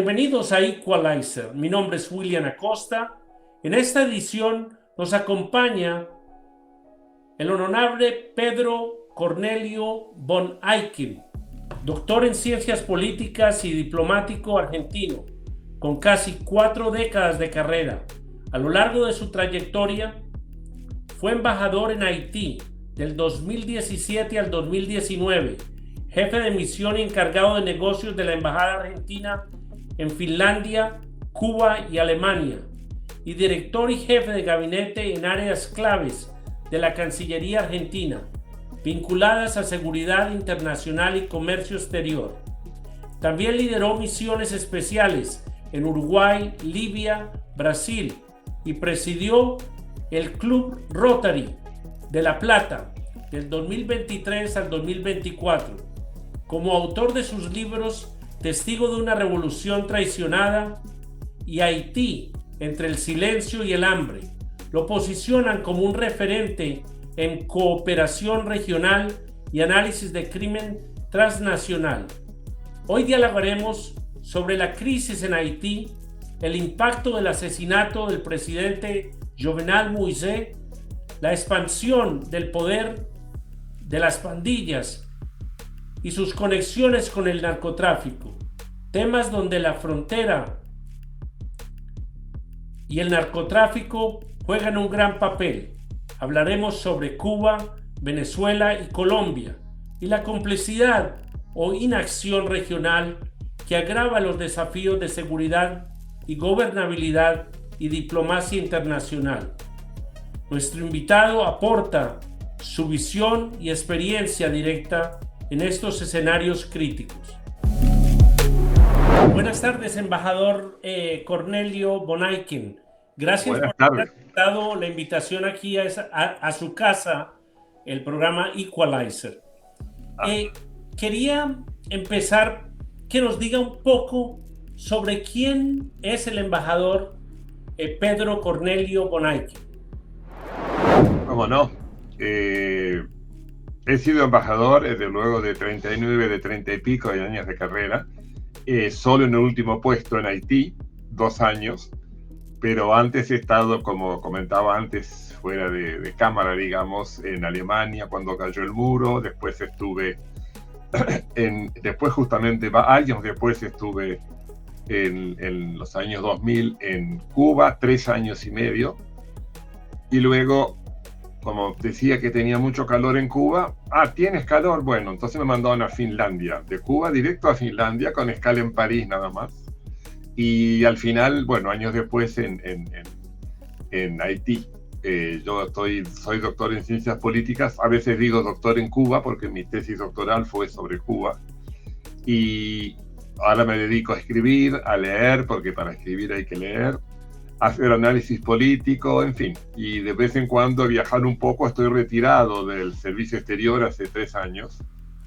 Bienvenidos a Equalizer. Mi nombre es William Acosta. En esta edición nos acompaña el honorable Pedro Cornelio von Aiken, doctor en Ciencias Políticas y diplomático argentino, con casi 4 décadas de carrera. A lo largo de su trayectoria, fue embajador en Haití del 2017 al 2019, jefe de misión y encargado de negocios de la Embajada Argentina en Finlandia, Cuba y Alemania, y director y jefe de gabinete en áreas claves de la Cancillería Argentina, vinculadas a seguridad internacional y comercio exterior. También lideró misiones especiales en Uruguay, Libia, Brasil y presidió el Club Rotary de La Plata del 2023 al 2024. Como autor de sus libros Testigo de una revolución traicionada y Haití entre el silencio y el hambre, lo posicionan como un referente en cooperación regional y análisis de crimen transnacional. Hoy dialogaremos sobre la crisis en Haití, el impacto del asesinato del presidente Jovenel Moïse, la expansión del poder de las pandillas y sus conexiones con el narcotráfico, temas donde la frontera y el narcotráfico juegan un gran papel. Hablaremos sobre Cuba, Venezuela y Colombia y la complicidad o inacción regional que agrava los desafíos de seguridad y gobernabilidad y diplomacia internacional. Nuestro invitado aporta su visión y experiencia directa en estos escenarios críticos. Buenas tardes, embajador Cornelio von Aiken. Gracias por haber aceptado la invitación aquí a su casa, el programa Equalizer. Quería empezar que nos diga un poco sobre quién es el embajador Pedro Cornelio von Aiken. ¿Cómo no? He sido embajador desde luego de 39, de 30 y pico de años de carrera, solo en el último puesto en Haití, 2 años, pero antes he estado, como comentaba antes, fuera de cámara, digamos, en Alemania cuando cayó el muro. Después estuve, justamente años después estuve en los años 2000 en Cuba, 3 años y medio, y luego, como decía que tenía mucho calor en Cuba, ¿tienes calor? Bueno, entonces me mandaron a Finlandia, de Cuba directo a Finlandia, con escala en París nada más. Y al final, bueno, años después en Haití. Yo soy doctor en ciencias políticas, a veces digo doctor en Cuba porque mi tesis doctoral fue sobre Cuba. Y ahora me dedico a escribir, a leer, porque para escribir hay que leer, hacer análisis político, en fin, y de vez en cuando viajar un poco. Estoy retirado del servicio exterior hace 3 años,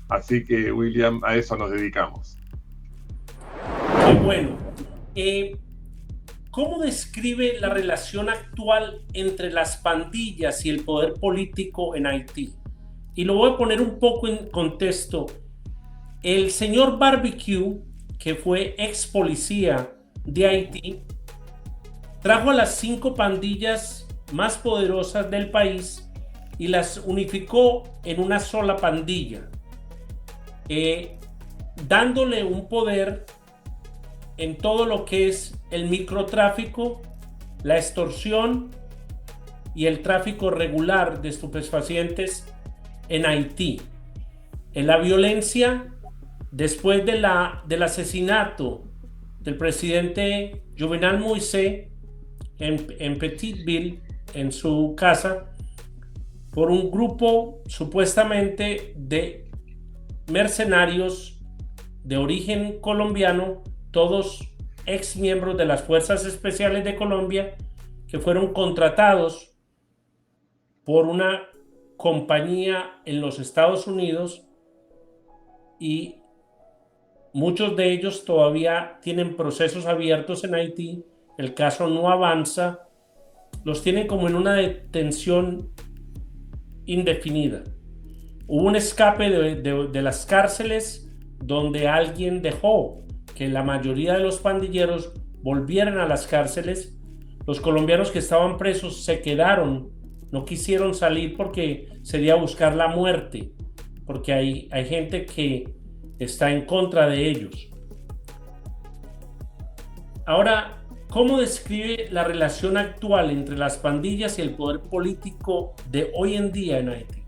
así que, William, a eso nos dedicamos. Qué bueno. ¿Cómo describe la relación actual entre las pandillas y el poder político en Haití? Y lo voy a poner un poco en contexto. El señor Barbecue, que fue ex policía de Haití, trajo a las 5 pandillas más poderosas del país y las unificó en una sola pandilla, dándole un poder en todo lo que es el microtráfico, la extorsión y el tráfico regular de estupefacientes en Haití. En la violencia, después del asesinato del presidente Jovenel Moïse en Petitville, en su casa, por un grupo supuestamente de mercenarios de origen colombiano, todos ex miembros de las Fuerzas Especiales de Colombia, que fueron contratados por una compañía en los Estados Unidos, y muchos de ellos todavía tienen procesos abiertos en Haití. El caso no avanza, los tienen como en una detención indefinida. Hubo un escape de las cárceles donde alguien dejó que la mayoría de los pandilleros volvieran a las cárceles. Los colombianos que estaban presos se quedaron, no quisieron salir porque sería buscar la muerte, porque hay gente que está en contra de ellos. Ahora, ¿cómo describe la relación actual entre las pandillas y el poder político de hoy en día en Haití?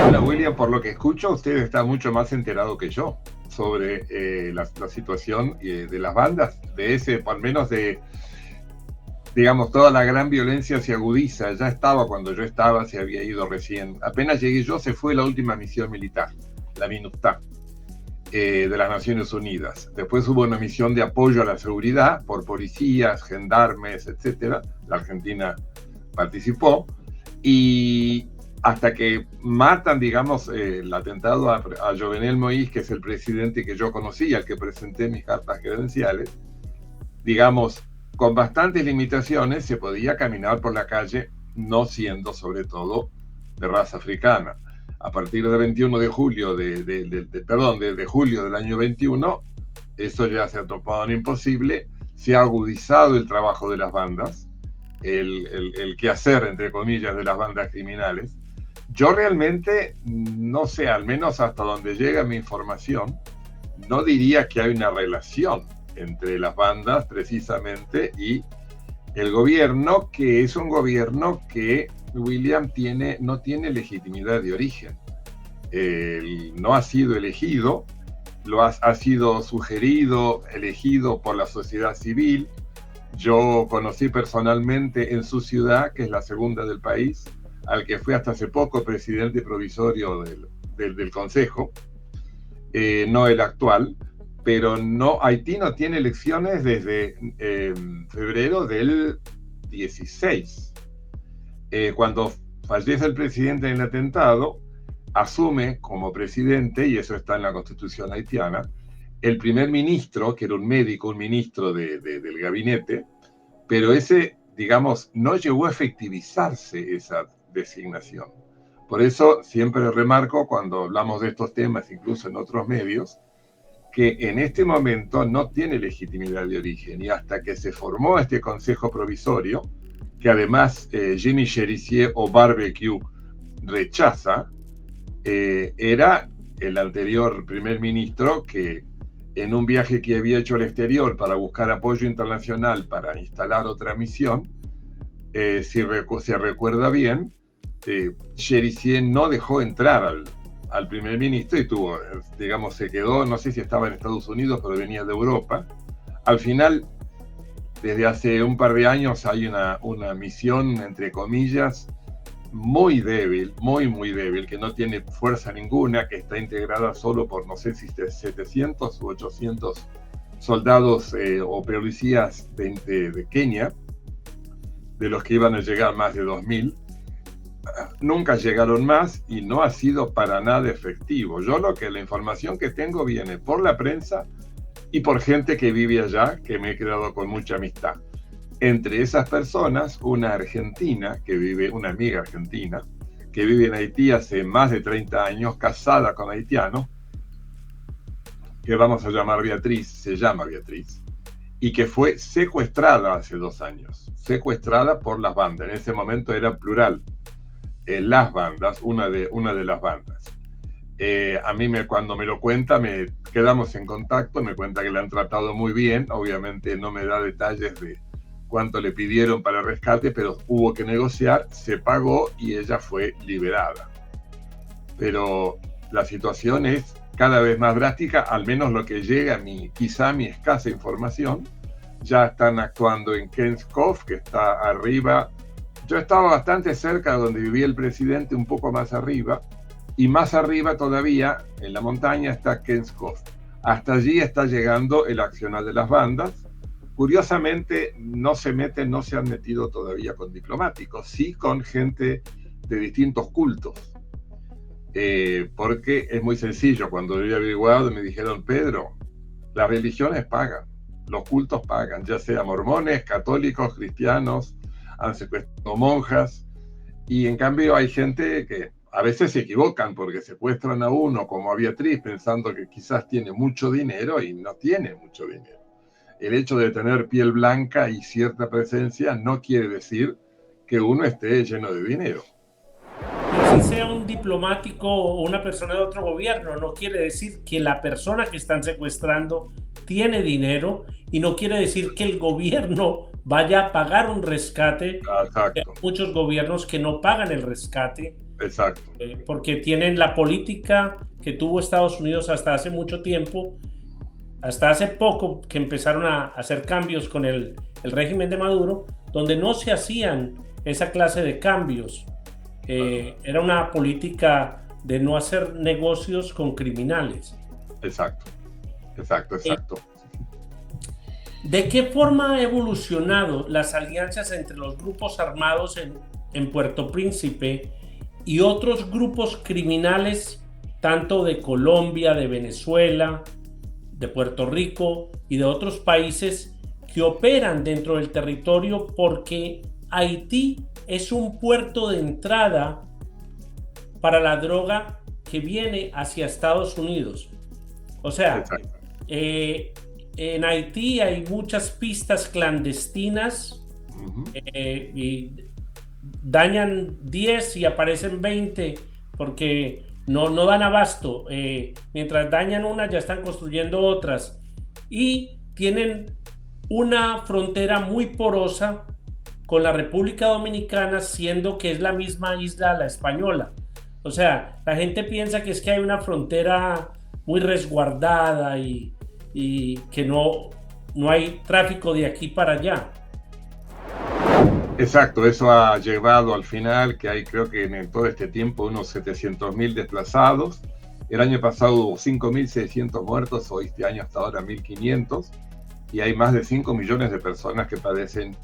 Hola William, por lo que escucho, usted está mucho más enterado que yo sobre la situación de las bandas, de ese, al menos de, digamos, toda la gran violencia se agudiza. Ya estaba cuando yo estaba, se había ido recién. Apenas llegué yo, se fue la última misión militar, la MINUSTAH, de las Naciones Unidas. Después hubo una misión de apoyo a la seguridad por policías, gendarmes, etcétera. La Argentina participó y hasta que matan, digamos, el atentado a Jovenel Moïse, que es el presidente que yo conocí, al que presenté mis cartas credenciales, digamos, con bastantes limitaciones se podía caminar por la calle, no siendo sobre todo de raza africana. A partir del 21 de julio, de julio del año 21, eso ya se ha topado en imposible, se ha agudizado el trabajo de las bandas, el quehacer, entre comillas, de las bandas criminales. Yo realmente, no sé, al menos hasta donde llega mi información, no diría que hay una relación entre las bandas precisamente y el gobierno, que es un gobierno que, William, no tiene legitimidad de origen. No ha sido elegido, ha sido sugerido, elegido por la sociedad civil. Yo conocí personalmente en su ciudad, que es la segunda del país, al que fue hasta hace poco presidente provisorio del Consejo, no el actual, pero Haití no tiene elecciones desde febrero del 16. Cuando fallece el presidente en el atentado, asume como presidente, y eso está en la Constitución haitiana, el primer ministro, que era un médico, un ministro del gabinete, pero ese, digamos, no llegó a efectivizarse esa designación. Por eso siempre remarco cuando hablamos de estos temas, incluso en otros medios, que en este momento no tiene legitimidad de origen, y hasta que se formó este Consejo Provisorio, que además Jimmy Cherizier o Barbecue rechaza, era el anterior primer ministro que en un viaje que había hecho al exterior para buscar apoyo internacional para instalar otra misión, si se recuerda bien, Cherizier no dejó entrar al primer ministro y digamos, se quedó, no sé si estaba en Estados Unidos, pero venía de Europa. Al final, desde hace un par de años hay una misión, entre comillas, muy débil, muy débil, que no tiene fuerza ninguna, que está integrada solo por, no sé si 700 u 800 soldados o policías de Kenia, de los que iban a llegar más de 2000. Nunca llegaron más y no ha sido para nada efectivo. La información que tengo viene por la prensa y por gente que vive allá, que me he quedado con mucha amistad. Entre esas personas, una amiga argentina, que vive en Haití hace más de 30 años, casada con haitianos, que vamos a llamar Beatriz, se llama Beatriz, y que fue secuestrada hace 2 años, secuestrada por las bandas. En ese momento era plural. Las bandas, una de las bandas. A mí cuando me lo cuenta, quedamos en contacto, me cuenta que la han tratado muy bien. Obviamente no me da detalles de cuánto le pidieron para el rescate, pero hubo que negociar, se pagó y ella fue liberada. Pero la situación es cada vez más drástica, al menos lo que llega a mi escasa información. Ya están actuando en Kenskov, que está arriba. Yo estaba bastante cerca de donde vivía el presidente, un poco más arriba, y más arriba todavía, en la montaña, está Kenskov. Hasta allí está llegando el accionar de las bandas. Curiosamente, no se han metido todavía con diplomáticos, sí con gente de distintos cultos. Porque es muy sencillo, cuando yo he averiguado me dijeron, Pedro, las religiones pagan, los cultos pagan, ya sea mormones, católicos, cristianos, han secuestrado monjas, y en cambio hay gente que a veces se equivocan porque secuestran a uno como a Beatriz pensando que quizás tiene mucho dinero y no tiene mucho dinero. El hecho de tener piel blanca y cierta presencia no quiere decir que uno esté lleno de dinero. Pero si sea un diplomático o una persona de otro gobierno, no quiere decir que la persona que están secuestrando tiene dinero y no quiere decir que el gobierno vaya a pagar un rescate. Exacto. Hay muchos gobiernos que no pagan el rescate. Exacto. Porque tienen la política que tuvo Estados Unidos hasta hace mucho tiempo, hasta hace poco que empezaron a hacer cambios con el régimen de Maduro, donde no se hacían esa clase de cambios. Era una política de no hacer negocios con criminales. Exacto, exacto, exacto. ¿De qué forma ha evolucionado las alianzas entre los grupos armados en Puerto Príncipe y otros grupos criminales, tanto de Colombia, de Venezuela, de Puerto Rico y de otros países que operan dentro del territorio? Porque Haití es un puerto de entrada para la droga que viene hacia Estados Unidos. O sea, en Haití hay muchas pistas clandestinas y dañan 10 y aparecen 20 porque no dan abasto. Mientras dañan una, ya están construyendo otras. Y tienen una frontera muy porosa con la República Dominicana, siendo que es la misma isla, la Española. O sea, la gente piensa que es que hay una frontera muy resguardada y que no hay tráfico de aquí para allá. Exacto, eso ha llevado al final que hay, creo que en todo este tiempo, unos 700.000 desplazados. El año pasado hubo 5.600 muertos, hoy este año hasta ahora 1.500, y hay más de 5 millones de personas que padecen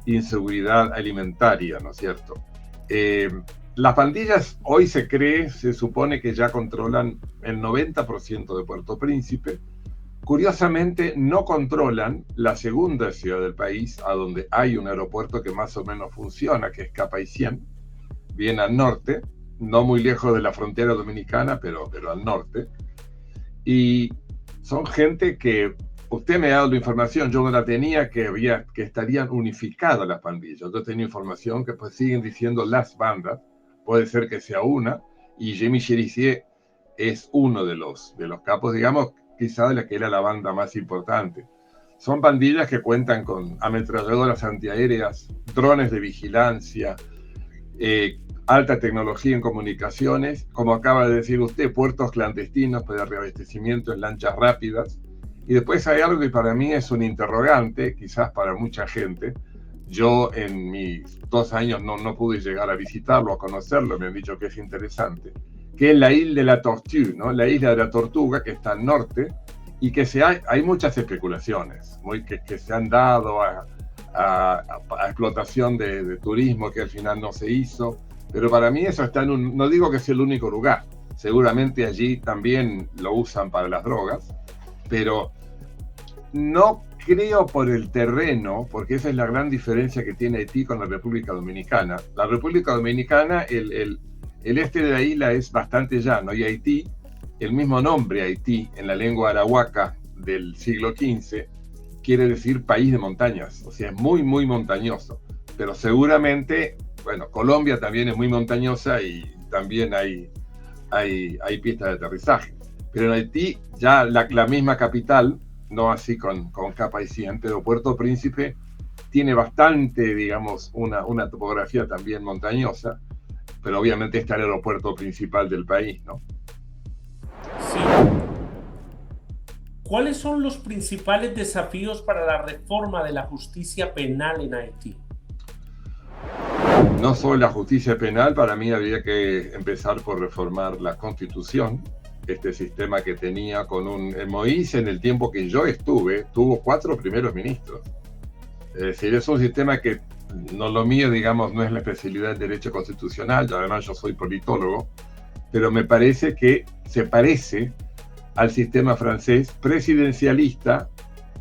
inseguridad alimentaria, ¿no es cierto? Las pandillas hoy se supone que ya controlan el 90% de Puerto Príncipe. Curiosamente, no controlan la segunda ciudad del país, a donde hay un aeropuerto que más o menos funciona, que es Cap-Haitien, bien al norte, no muy lejos de la frontera dominicana, pero al norte. Y son gente que, usted me ha dado la información, yo no la tenía, que estarían unificadas las pandillas. Yo tenía información que pues siguen diciendo las bandas, puede ser que sea una, y Jimmy Cherizier es uno de los capos, digamos, quizá de la que era la banda más importante. Son pandillas que cuentan con ametralladoras antiaéreas, drones de vigilancia, alta tecnología en comunicaciones, como acaba de decir usted, puertos clandestinos para reabastecimiento en lanchas rápidas. Y después hay algo que para mí es un interrogante, quizás para mucha gente. Yo en mis 2 años no pude llegar a visitarlo, a conocerlo, me han dicho que es interesante, que es la isla de la Tortue, ¿no? La isla de la Tortuga, que está al norte, y que hay muchas especulaciones que se han dado a explotación de turismo que al final no se hizo, pero para mí eso está no digo que sea el único lugar, seguramente allí también lo usan para las drogas, pero no creo por el terreno, porque esa es la gran diferencia que tiene Haití con la República Dominicana. La República Dominicana, el este de la isla es bastante llano, y Haití, el mismo nombre Haití en la lengua arahuaca del siglo XV, quiere decir país de montañas, o sea, es muy, muy montañoso. Pero seguramente, bueno, Colombia también es muy montañosa y también hay pistas de aterrizaje. Pero en Haití, ya la misma capital, no así con Cap-Haitien, pero Puerto Príncipe tiene bastante, digamos, una topografía también montañosa, pero obviamente está el aeropuerto principal del país, ¿no? Sí. ¿Cuáles son los principales desafíos para la reforma de la justicia penal en Haití? No solo la justicia penal, para mí habría que empezar por reformar la Constitución, este sistema que tenía Moïse en el tiempo que yo estuve, tuvo 4 primeros ministros. Es decir, es un sistema que no lo mío, digamos, no es la especialidad del derecho constitucional, además yo soy politólogo, pero me parece que se parece al sistema francés presidencialista,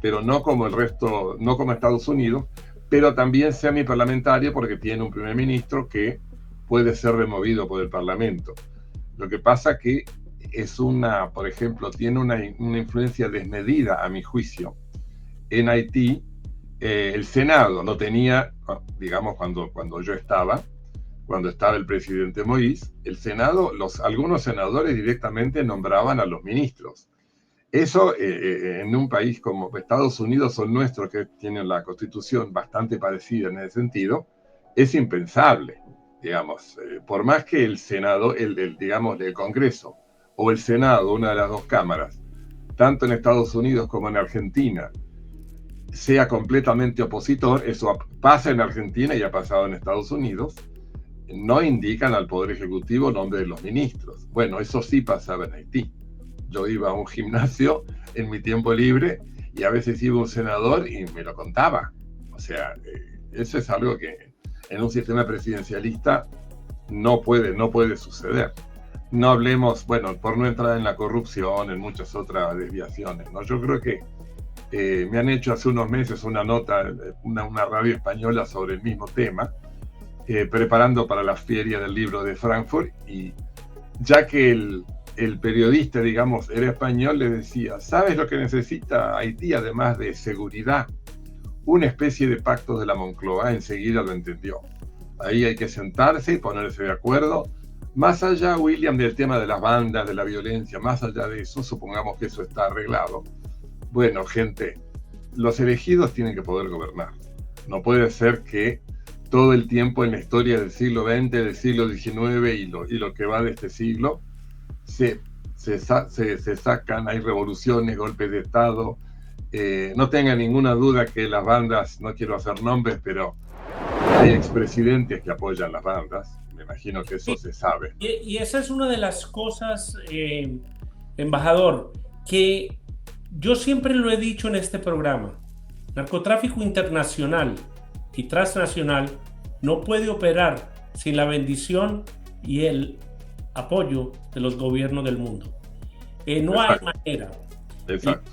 pero no como el resto, no como Estados Unidos, pero también semiparlamentario porque tiene un primer ministro que puede ser removido por el Parlamento. Lo que pasa que es por ejemplo, tiene una influencia desmedida, a mi juicio. En Haití, el Senado lo tenía, digamos, cuando estaba el presidente Moïse, el Senado, algunos senadores directamente nombraban a los ministros. Eso en un país como Estados Unidos o el nuestro, que tiene la constitución bastante parecida en ese sentido, es impensable, digamos. Por más que el Senado, digamos, el Congreso o el Senado, una de las dos cámaras, tanto en Estados Unidos como en Argentina, sea completamente opositor, eso pasa en Argentina y ha pasado en Estados Unidos, no indican al Poder Ejecutivo nombre de los ministros. Bueno, eso sí pasaba en Haití. Yo iba a un gimnasio en mi tiempo libre y a veces iba un senador y me lo contaba. O sea, eso es algo que en un sistema presidencialista no puede suceder. No hablemos, bueno, por no entrar en la corrupción, en muchas otras desviaciones, ¿no? Yo creo que me han hecho hace unos meses una nota, una radio española sobre el mismo tema, preparando para la Feria del Libro de Frankfurt, y ya que el periodista, digamos, era español, le decía, ¿sabes lo que necesita Haití además de seguridad? Una especie de pacto de la Moncloa. Enseguida lo entendió. Ahí hay que sentarse y ponerse de acuerdo. Más allá, William, del tema de las bandas, de la violencia, más allá de eso, supongamos que eso está arreglado. Bueno, gente, los elegidos tienen que poder gobernar. No puede ser que todo el tiempo en la historia del siglo XX, del siglo XIX y lo que va de este siglo, se sacan, hay revoluciones, golpes de Estado. No tenga ninguna duda que las bandas, no quiero hacer nombres, pero hay expresidentes que apoyan las bandas. Me imagino que eso se sabe. Y esa es una de las cosas, embajador, que yo siempre lo he dicho en este programa. Narcotráfico internacional y transnacional no puede operar sin la bendición y el apoyo de los gobiernos del mundo. No hay manera. Exacto.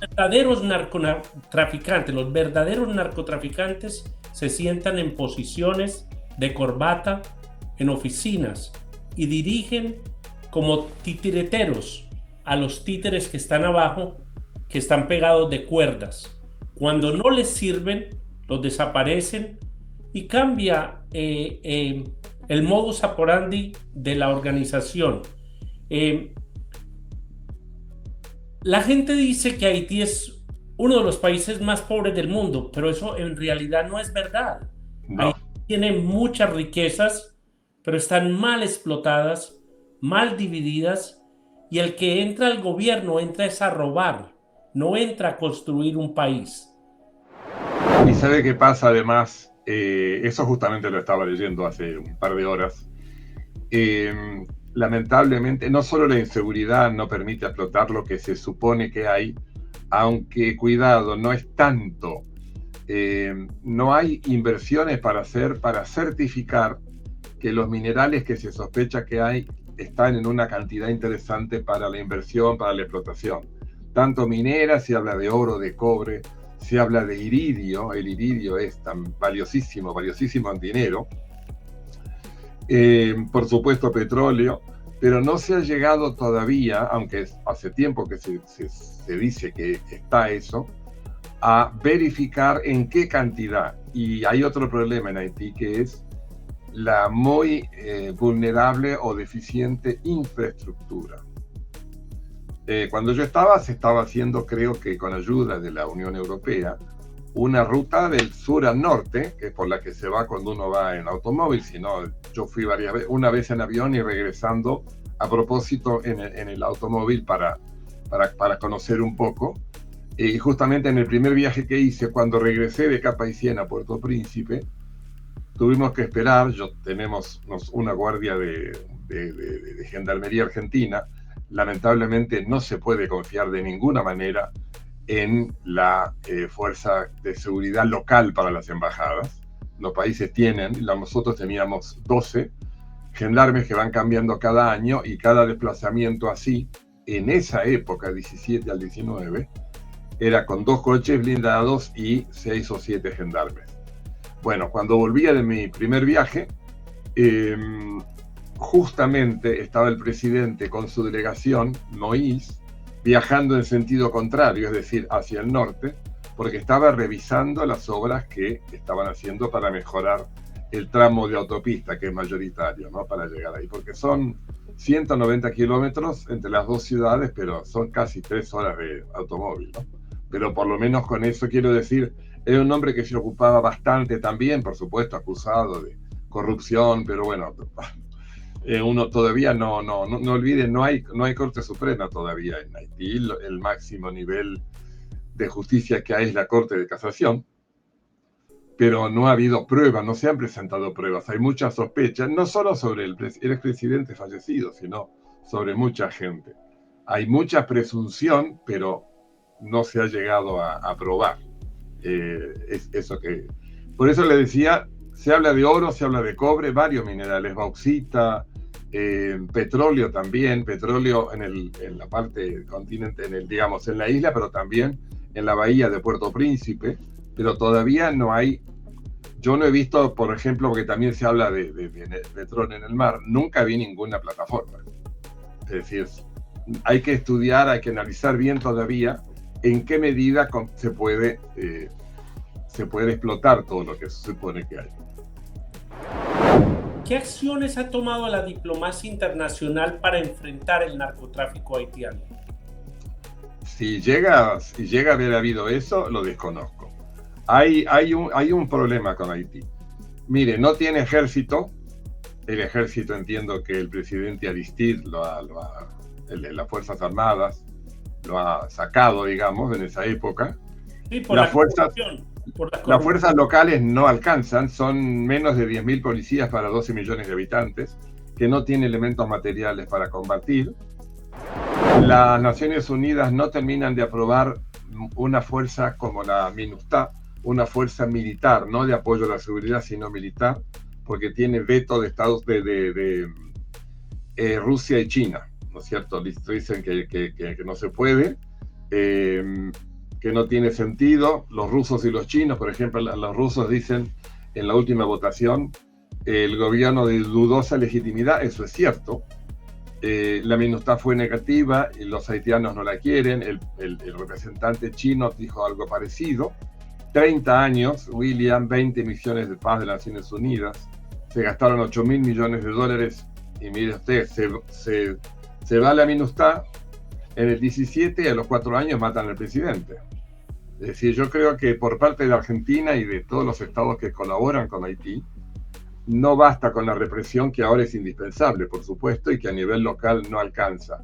Los verdaderos narcotraficantes se sientan en posiciones de corbata en oficinas y dirigen como titireteros a los títeres que están abajo, que están pegados de cuerdas. Cuando no les sirven, los desaparecen y cambia el modus operandi de la organización. La gente dice que Haití es uno de los países más pobres del mundo, pero eso en realidad no es verdad. No. Haití tiene muchas riquezas, pero están mal explotadas, mal divididas, y el que entra al gobierno entra es a robar, no entra a construir un país. Y sabe qué pasa además, eso justamente lo estaba leyendo hace un par de horas. Lamentablemente, no solo la inseguridad no permite explotar lo que se supone que hay, aunque cuidado, no es tanto. No hay inversiones para certificar que los minerales que se sospecha que hay están en una cantidad interesante para la inversión, para la explotación. Tanto minera, se habla de oro, de cobre, se habla de iridio. El iridio es tan valiosísimo en dinero. Por supuesto petróleo, pero no se ha llegado todavía, aunque hace tiempo que se dice que está eso, a verificar en qué cantidad. Y hay otro problema en Haití, que es la muy vulnerable o deficiente infraestructura. Cuando yo se estaba haciendo, creo que con ayuda de la Unión Europea, una ruta del sur al norte, que es por la que se va cuando uno va en automóvil. Si no, yo fui una vez en avión y regresando a propósito en el automóvil para conocer un poco. Y justamente en el primer viaje que hice, cuando regresé de Cap-Haïtien a Puerto Príncipe, tuvimos que esperar. Tenemos una guardia de gendarmería argentina. Lamentablemente no se puede confiar de ninguna manera en la fuerza de seguridad local para las embajadas. Los países tienen, nosotros teníamos 12 gendarmes que van cambiando cada año, y cada desplazamiento así, en esa época, 17 al 19, era con 2 coches blindados y 6 o 7 gendarmes. Bueno, cuando volvía de mi primer viaje, justamente estaba el presidente con su delegación, Moïse, viajando en sentido contrario, es decir, hacia el norte, porque estaba revisando las obras que estaban haciendo para mejorar el tramo de autopista, que es mayoritario, ¿no? Para llegar ahí, porque son 190 kilómetros entre las dos ciudades, pero son casi 3 horas de automóvil, ¿no? Pero por lo menos con eso quiero decir, era un hombre que se ocupaba bastante también, por supuesto, acusado de corrupción, pero bueno, uno todavía no olvide, no hay Corte Suprema todavía en Haití, el máximo nivel de justicia que hay es la Corte de Casación, pero no ha habido pruebas, no se han presentado pruebas, hay muchas sospechas, no solo sobre el expresidente fallecido, sino sobre mucha gente. Hay mucha presunción, pero no se ha llegado a probar. Eso que... Por eso le decía, se habla de oro, se habla de cobre, varios minerales, bauxita, petróleo también, petróleo en la parte continente, digamos, en la isla, pero también en la bahía de Puerto Príncipe, pero todavía no hay. Yo no he visto, por ejemplo, porque también se habla de petróleo en el mar, nunca vi ninguna plataforma. Es decir, hay que estudiar, hay que analizar bien todavía en qué medida se puede explotar todo lo que se supone que hay. ¿Qué acciones ha tomado la diplomacia internacional para enfrentar el narcotráfico haitiano? Si llega a haber habido eso, lo desconozco. Hay un problema con Haití. Mire, no tiene ejército. El ejército, entiendo que el presidente Aristide, las Fuerzas Armadas, lo ha sacado, digamos, en esa época. Sí, por las fuerzas locales no alcanzan, son menos de 10.000 policías para 12 millones de habitantes, que no tienen elementos materiales para combatir. Las Naciones Unidas no terminan de aprobar una fuerza como la MINUSTAH, una fuerza militar, no de apoyo a la seguridad, sino militar, porque tiene veto de Estados de Rusia y China, ¿no es cierto? Dicen que no se puede, que no tiene sentido. Los rusos y los chinos, por ejemplo, los rusos dicen en la última votación, el gobierno de dudosa legitimidad, eso es cierto. La MINUSTAH fue negativa y los haitianos no la quieren. El representante chino dijo algo parecido. 30 años, William, 20 misiones de paz de las Naciones Unidas, se gastaron 8.000 millones de dólares y mire usted, se va la MINUSTAH en el 17 y a los 4 años matan al presidente. Es decir, yo creo que por parte de la Argentina y de todos los estados que colaboran con Haití, no basta con la represión, que ahora es indispensable, por supuesto, y que a nivel local no alcanza.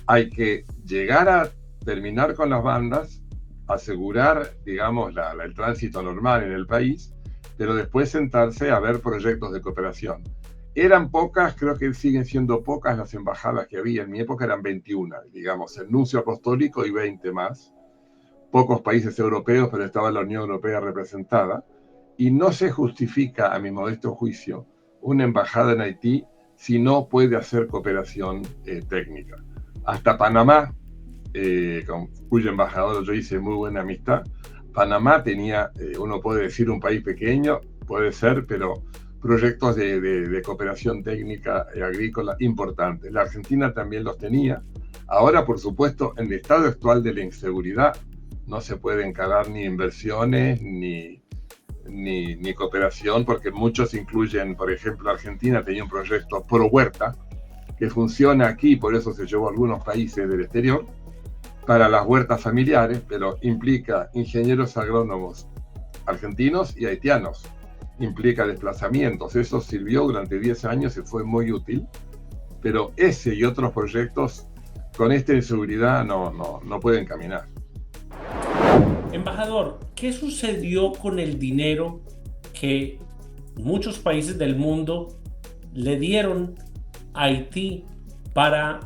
Hay que llegar a terminar con las bandas, asegurar, digamos, el tránsito normal en el país, pero después sentarse a ver proyectos de cooperación. Eran pocas, creo que siguen siendo pocas las embajadas que había. En mi época eran 21, digamos, el nuncio apostólico y 20 más. Pocos países europeos, pero estaba la Unión Europea representada. Y no se justifica, a mi modesto juicio, una embajada en Haití si no puede hacer cooperación técnica. Hasta Panamá, con cuyo embajador yo hice muy buena amistad, Panamá tenía, uno puede decir un país pequeño, puede ser, pero proyectos de cooperación técnica y agrícola importantes. La Argentina también los tenía. Ahora, por supuesto, en el estado actual de la inseguridad, no se puede encarar ni inversiones ni cooperación, porque muchos incluyen, por ejemplo, Argentina tenía un proyecto pro huerta que funciona aquí, por eso se llevó a algunos países del exterior, para las huertas familiares, pero implica ingenieros agrónomos argentinos y haitianos, implica desplazamientos. Eso sirvió durante 10 años y fue muy útil, pero ese y otros proyectos con esta inseguridad no pueden caminar. Embajador, ¿qué sucedió con el dinero que muchos países del mundo le dieron a Haití para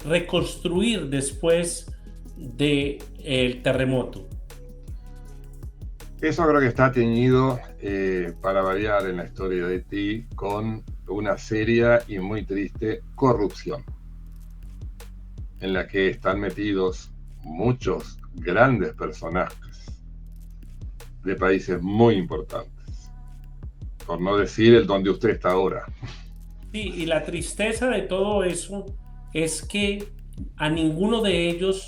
reconstruir después del terremoto? Eso creo que está teñido, para variar en la historia de Haití, con una seria y muy triste corrupción, en la que están metidos muchos grandes personajes de países muy importantes, por no decir el donde usted está ahora. Sí, y la tristeza de todo eso es que a ninguno de ellos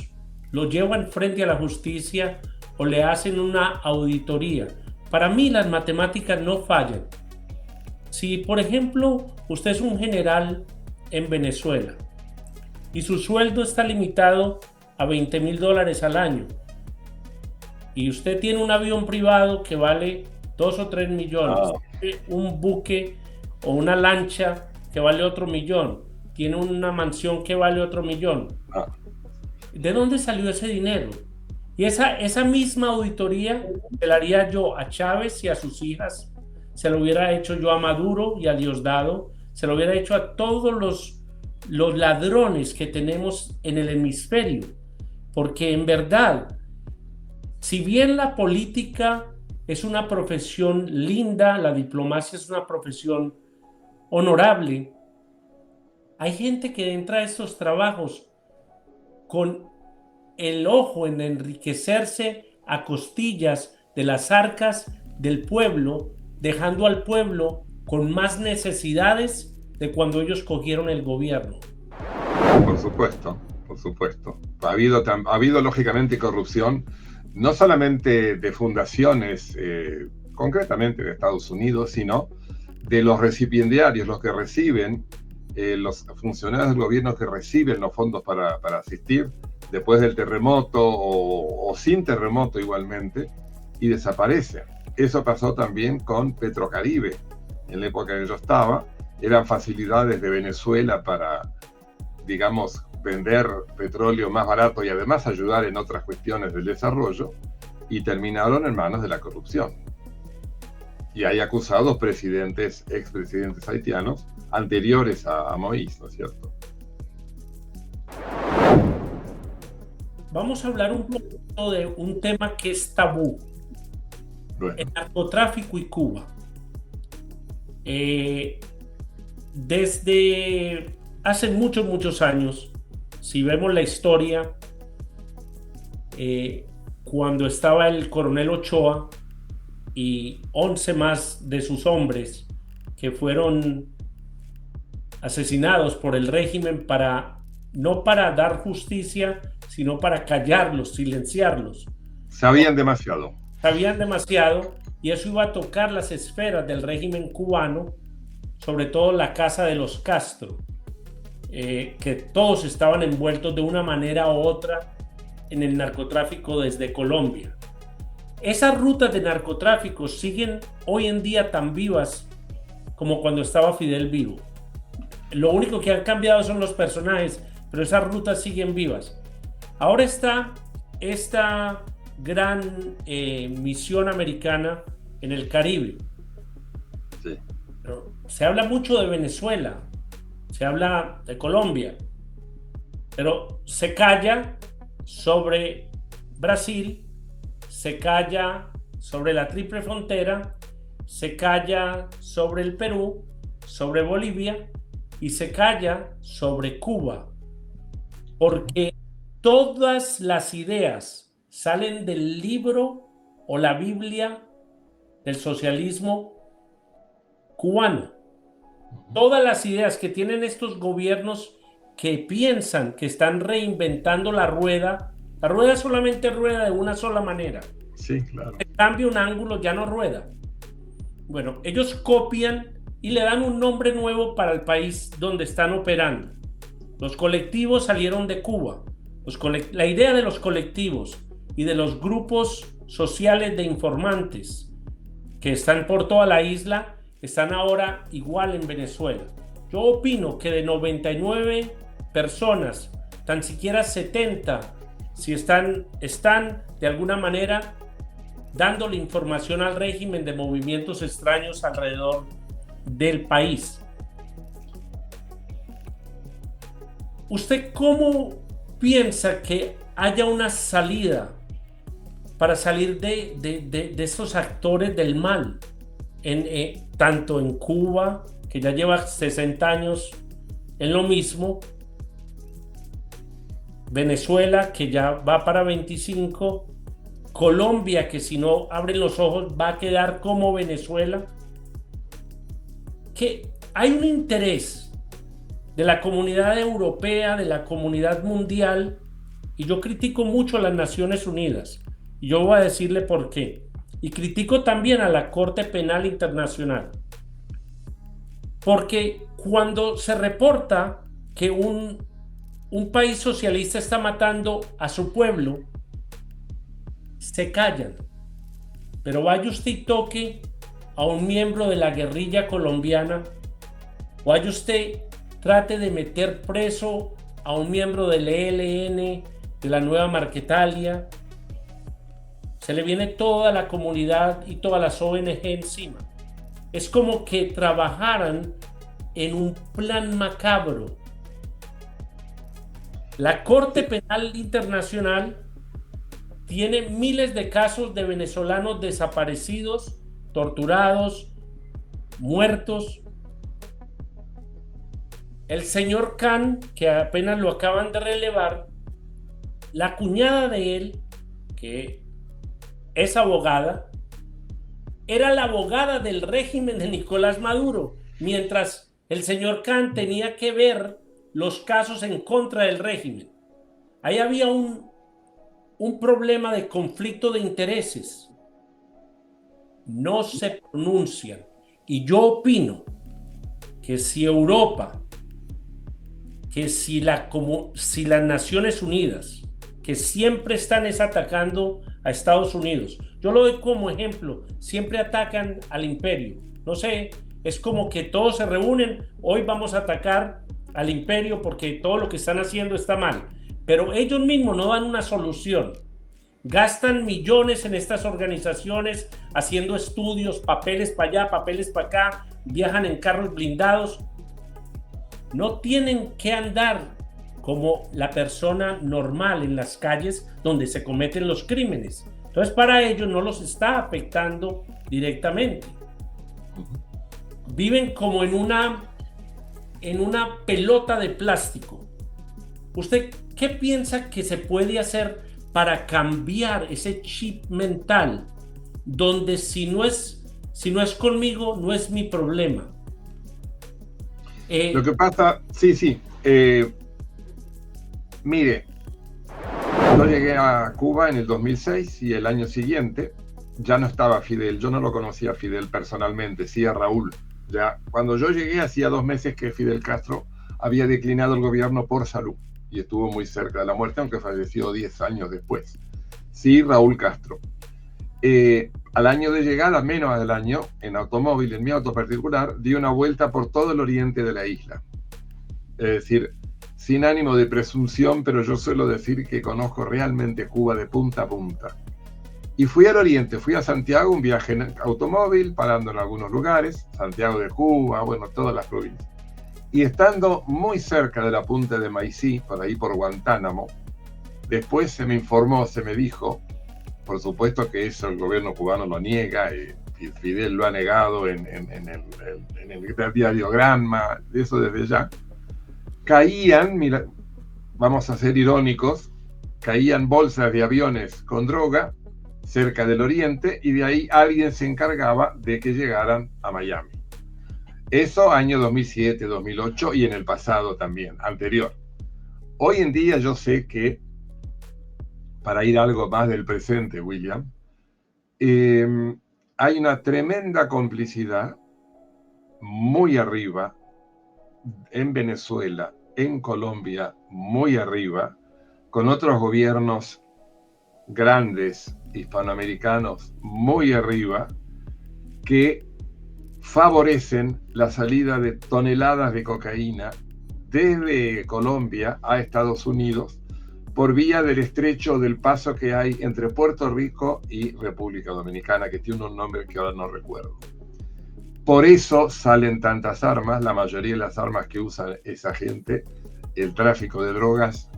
lo llevan frente a la justicia o le hacen una auditoría. Para mí las matemáticas no fallan. Si, por ejemplo, usted es un general en Venezuela y su sueldo está limitado a $20,000 al año y usted tiene un avión privado que vale 2 o 3 millones, un buque o una lancha que vale otro millón, tiene una mansión que vale otro millón. ¿De dónde salió ese dinero? Y esa misma auditoría se la haría yo a Chávez y a sus hijas, se lo hubiera hecho yo a Maduro y a Diosdado, se lo hubiera hecho a todos los ladrones que tenemos en el hemisferio. Porque en verdad, si bien la política es una profesión linda, la diplomacia es una profesión honorable, hay gente que entra a estos trabajos con el ojo en enriquecerse a costillas de las arcas del pueblo, dejando al pueblo con más necesidades de cuando ellos cogieron el gobierno. Por supuesto, por supuesto. Ha habido lógicamente corrupción, no solamente de fundaciones, concretamente de Estados Unidos, sino de los recipiendarios, los que reciben, los funcionarios del gobierno que reciben los fondos para asistir después del terremoto o sin terremoto igualmente, y desaparecen. Eso pasó también con Petrocaribe. En la época en que yo estaba, eran facilidades de Venezuela para, digamos, vender petróleo más barato y además ayudar en otras cuestiones del desarrollo, y terminaron en manos de la corrupción. Y hay acusados expresidentes haitianos anteriores a Moïse, ¿no es cierto? Vamos a hablar un poquito de un tema que es tabú. Bueno. El narcotráfico y Cuba. Desde hace muchos años, si vemos la historia, cuando estaba el coronel Ochoa y 11 más de sus hombres que fueron asesinados por el régimen no para dar justicia, sino para callarlos, silenciarlos. Sabían demasiado. Sabían demasiado, y eso iba a tocar las esferas del régimen cubano, sobre todo la casa de los Castro, que todos estaban envueltos de una manera u otra en el narcotráfico desde Colombia. Esas rutas de narcotráfico siguen hoy en día tan vivas como cuando estaba Fidel vivo. Lo único que han cambiado son los personajes, pero esas rutas siguen vivas. Ahora está esta gran misión americana en el Caribe. Sí. Pero se habla mucho de Venezuela, se habla de Colombia, pero se calla sobre Brasil, se calla sobre la Triple Frontera, se calla sobre el Perú, sobre Bolivia y se calla sobre Cuba, porque todas las ideas salen del libro o la Biblia del socialismo cubano. Todas las ideas que tienen estos gobiernos que piensan que están reinventando la rueda solamente rueda de una sola manera. Sí, claro. Si cambia un ángulo, ya no rueda. Bueno, ellos copian y le dan un nombre nuevo para el país donde están operando. Los colectivos salieron de Cuba. La idea de los colectivos y de los grupos sociales de informantes que están por toda la isla están ahora igual en Venezuela. Yo opino que de 99 personas, tan siquiera 70, si están de alguna manera dándole información al régimen de movimientos extraños alrededor del país. ¿Usted cómo piensa que haya una salida para salir de estos actores del mal? Tanto en Cuba, que ya lleva 60 años en lo mismo, Venezuela, que ya va para 25, Colombia, que si no abren los ojos va a quedar como Venezuela. hay un interés de la comunidad europea, de la comunidad mundial, y yo critico mucho a las Naciones Unidas, y yo voy a decirle por qué, y critico también a la Corte Penal Internacional, porque cuando se reporta que un país socialista está matando a su pueblo, se callan, pero vaya usted y toque a un miembro de la guerrilla colombiana, o vaya usted, trate de meter preso a un miembro del ELN, de la Nueva Marquetalia, se le viene toda la comunidad y todas las ONG encima. Es como que trabajaran en un plan macabro. La Corte Penal Internacional tiene miles de casos de venezolanos desaparecidos, torturados, muertos. El señor Khan, que apenas lo acaban de relevar, la cuñada de él, que es abogada, era la abogada del régimen de Nicolás Maduro, mientras el señor Khan tenía que ver los casos en contra del régimen. Ahí había un problema de conflicto de intereses. No se pronuncian. Y yo opino que si Europa, que si las Naciones Unidas, que siempre están atacando a Estados Unidos, yo lo doy como ejemplo, siempre atacan al imperio. No sé, es como que todos se reúnen, hoy vamos a atacar al imperio porque todo lo que están haciendo está mal, pero ellos mismos no dan una solución. Gastan millones en estas organizaciones haciendo estudios, papeles para allá, papeles para acá, viajan en carros blindados. No tienen que andar como la persona normal en las calles donde se cometen los crímenes. Entonces, para ellos no los está afectando directamente. Viven como en una pelota de plástico. ¿Usted qué piensa que se puede hacer para cambiar ese chip mental donde si no es conmigo, no es mi problema? Lo que pasa, sí. Mire, yo llegué a Cuba en el 2006 y el año siguiente ya no estaba Fidel. Yo no lo conocía a Fidel personalmente, sí a Raúl. Ya, cuando yo llegué hacía 2 meses que Fidel Castro había declinado el gobierno por salud y estuvo muy cerca de la muerte, aunque falleció 10 años después. Sí, Raúl Castro. Al año de llegada, menos del año, en automóvil, en mi auto particular, di una vuelta por todo el oriente de la isla. Es decir, sin ánimo de presunción, pero yo suelo decir que conozco realmente Cuba de punta a punta. Y fui al oriente, fui a Santiago, un viaje en automóvil, parando en algunos lugares, Santiago de Cuba, bueno, todas las provincias. Y estando muy cerca de la punta de Maicí, por ahí por Guantánamo, después se me informó, se me dijo, por supuesto que eso el gobierno cubano lo niega, y Fidel lo ha negado en el diario Granma, eso desde ya. Caían, mira, vamos a ser irónicos, caían bolsas de aviones con droga cerca del oriente y de ahí alguien se encargaba de que llegaran a Miami. Eso año 2007, 2008 y en el pasado también, anterior. Hoy en día yo sé que, para ir a algo más del presente, William, hay una tremenda complicidad muy arriba en Venezuela, en Colombia, muy arriba, con otros gobiernos grandes hispanoamericanos muy arriba, que favorecen la salida de toneladas de cocaína desde Colombia a Estados Unidos por vía del estrecho del paso que hay entre Puerto Rico y República Dominicana, que tiene un nombre que ahora no recuerdo. Por eso salen tantas armas, la mayoría de las armas que usa esa gente, el tráfico de drogas,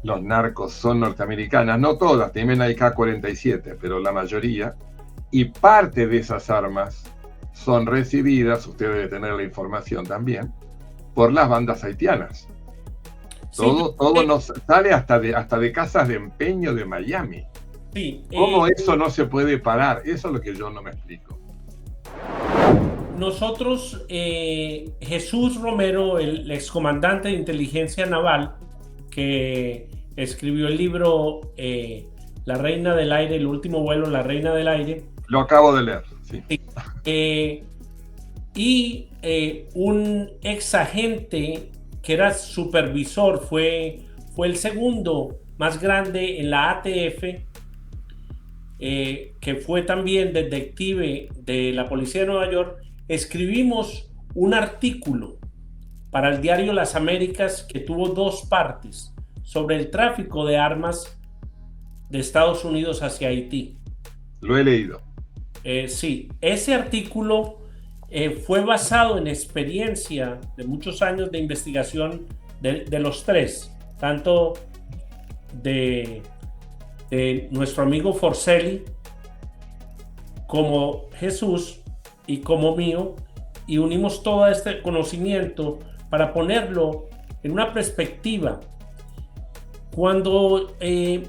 los narcos son norteamericanas, no todas, también hay K-47, pero la mayoría, y parte de esas armas son recibidas, usted debe tener la información también, por las bandas haitianas. Sí, todo nos sale hasta de casas de empeño de Miami. Sí, ¿cómo eso no se puede parar? Eso es lo que yo no me explico. nosotros, Jesús Romero, el excomandante de inteligencia naval, que escribió el libro La Reina del Aire, el último vuelo, La Reina del Aire. Lo acabo de leer, sí. Y un ex agente que era supervisor, fue el segundo más grande en la ATF, que fue también detective de la policía de Nueva York. Escribimos un artículo para el diario Las Américas que tuvo 2 partes sobre el tráfico de armas de Estados Unidos hacia Haití. Lo he leído. Sí, ese artículo fue basado en experiencia de muchos años de investigación de los 3, tanto de nuestro amigo Forcelli, como Jesús y como mío, y unimos todo este conocimiento para ponerlo en una perspectiva. Cuando el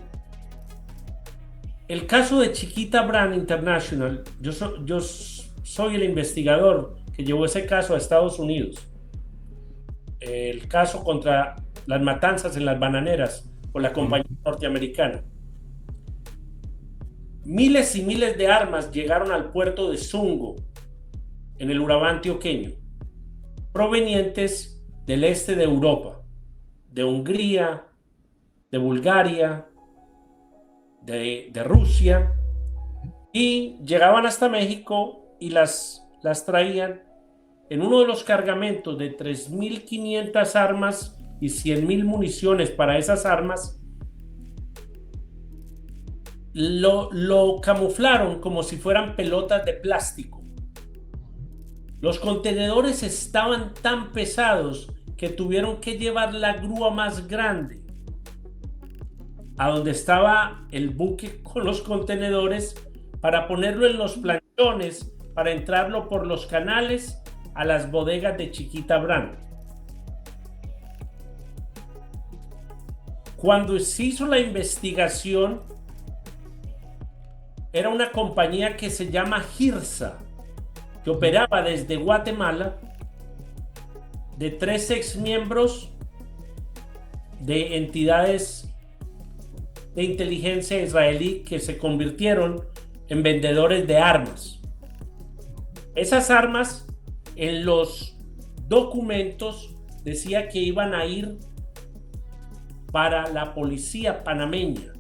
caso de Chiquita Brand International, yo soy el investigador que llevó ese caso a Estados Unidos, el caso contra las matanzas en las bananeras por la compañía norteamericana. Miles y miles de armas llegaron al puerto de Zungo, en el Urabá antioqueño, provenientes del este de Europa, de Hungría, de Bulgaria, de Rusia, y llegaban hasta México y las traían en uno de los cargamentos de 3.500 armas y 100.000 municiones para esas armas. Lo camuflaron como si fueran pelotas de plástico. Los contenedores estaban tan pesados que tuvieron que llevar la grúa más grande a donde estaba el buque con los contenedores para ponerlo en los planchones, para entrarlo por los canales a las bodegas de Chiquita Brand. Cuando se hizo la investigación, era una compañía que se llama Hirsa, que operaba desde Guatemala, de 3 exmiembros de entidades de inteligencia israelí que se convirtieron en vendedores de armas. Esas armas, en los documentos, decía que iban a ir para la policía panameña,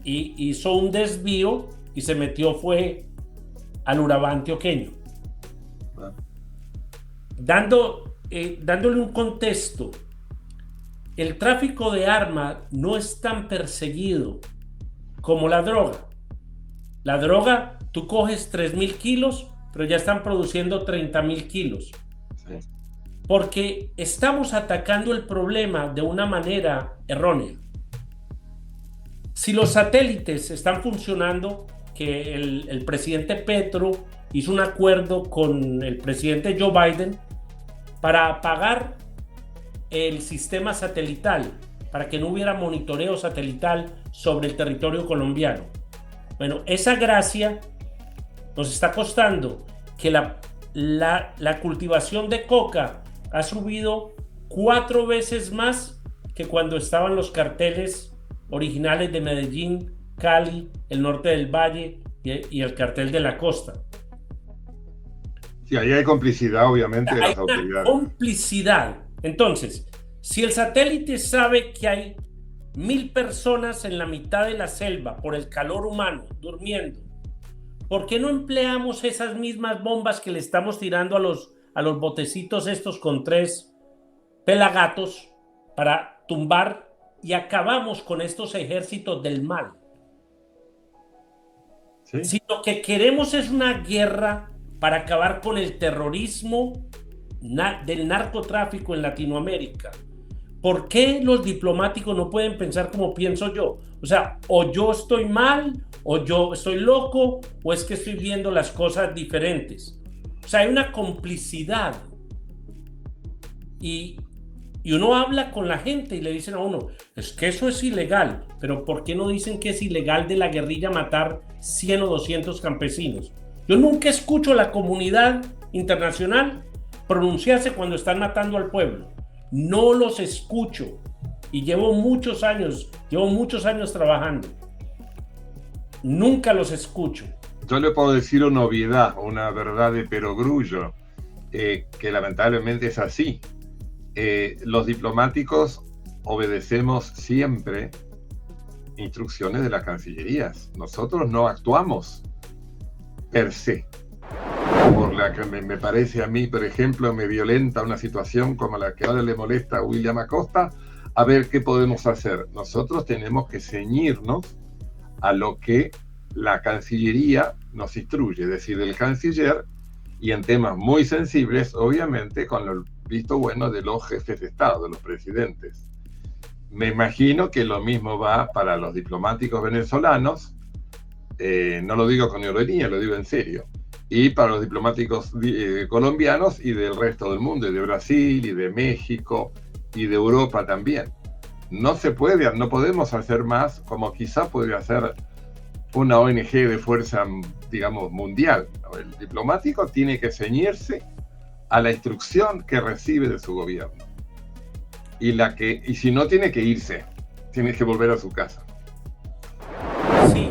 y hizo un desvío y se metió al Urabá antioqueño. Dándole un contexto, el tráfico de armas no es tan perseguido como la droga. La droga, tú coges 3.000 kilos, pero ya están produciendo 30.000 kilos. Sí. Porque estamos atacando el problema de una manera errónea. Si los satélites están funcionando, que el presidente Petro hizo un acuerdo con el presidente Joe Biden para apagar el sistema satelital, para que no hubiera monitoreo satelital sobre el territorio colombiano. Bueno, esa gracia nos está costando que la cultivación de coca ha subido 4 veces más que cuando estaban los carteles originales de Medellín, Cali, el norte del Valle y el cartel de la costa. Sí, ahí hay complicidad, obviamente, de las autoridades. Complicidad. Entonces, si el satélite sabe que hay 1.000 personas en la mitad de la selva por el calor humano durmiendo, ¿por qué no empleamos esas mismas bombas que le estamos tirando a los botecitos estos con 3 pelagatos para tumbar y acabamos con estos ejércitos del mal? ¿Sí? Si lo que queremos es una guerra para acabar con el terrorismo del narcotráfico en Latinoamérica, ¿por qué los diplomáticos no pueden pensar como pienso yo? O sea, o yo estoy mal, o yo estoy loco, o es que estoy viendo las cosas diferentes. O sea, hay una complicidad. Y uno habla con la gente y le dicen a uno, es que eso es ilegal, pero ¿por qué no dicen que es ilegal de la guerrilla matar 100 o 200 campesinos? Yo nunca escucho a la comunidad internacional pronunciarse cuando están matando al pueblo. No los escucho. Y llevo muchos años trabajando. Nunca los escucho. Yo le puedo decir una obviedad, una verdad de perogrullo, que lamentablemente es así. Los diplomáticos obedecemos siempre instrucciones de las cancillerías. Nosotros no actuamos per se. Por la que me parece a mí, por ejemplo, me violenta una situación como la que ahora le molesta a William Acosta, a ver qué podemos hacer. Nosotros tenemos que ceñirnos a lo que la Cancillería nos instruye, es decir, el canciller, y en temas muy sensibles, obviamente, con el visto bueno de los jefes de Estado, de los presidentes. Me imagino que lo mismo va para los diplomáticos venezolanos, no lo digo con ironía, lo digo en serio, y para los diplomáticos colombianos y del resto del mundo, y de Brasil, y de México, y de Europa también. No podemos hacer más como quizá podría hacer una ONG de fuerza, digamos, mundial. El diplomático tiene que ceñirse a la instrucción que recibe de su gobierno. Y si no, tiene que irse, tiene que volver a su casa. Sí,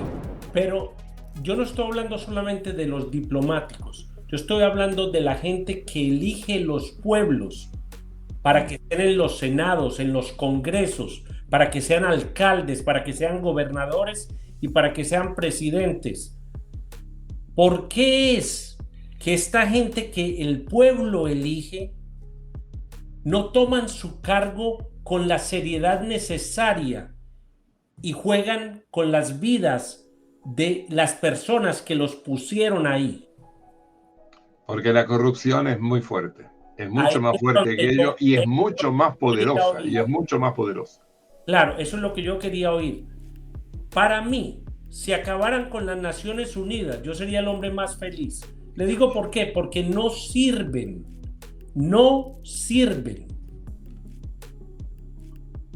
pero yo no estoy hablando solamente de los diplomáticos, yo estoy hablando de la gente que elige los pueblos para que estén en los senados, en los congresos, para que sean alcaldes, para que sean gobernadores y para que sean presidentes. ¿Por qué es que esta gente que el pueblo elige no toman su cargo con la seriedad necesaria y juegan con las vidas de las personas que los pusieron ahí? Porque la corrupción es muy fuerte, es mucho más fuerte que ellos y es mucho más poderosa, Claro, eso es lo que yo quería oír. Para mí, si acabaran con las Naciones Unidas, yo sería el hombre más feliz. Le digo por qué, porque no sirven.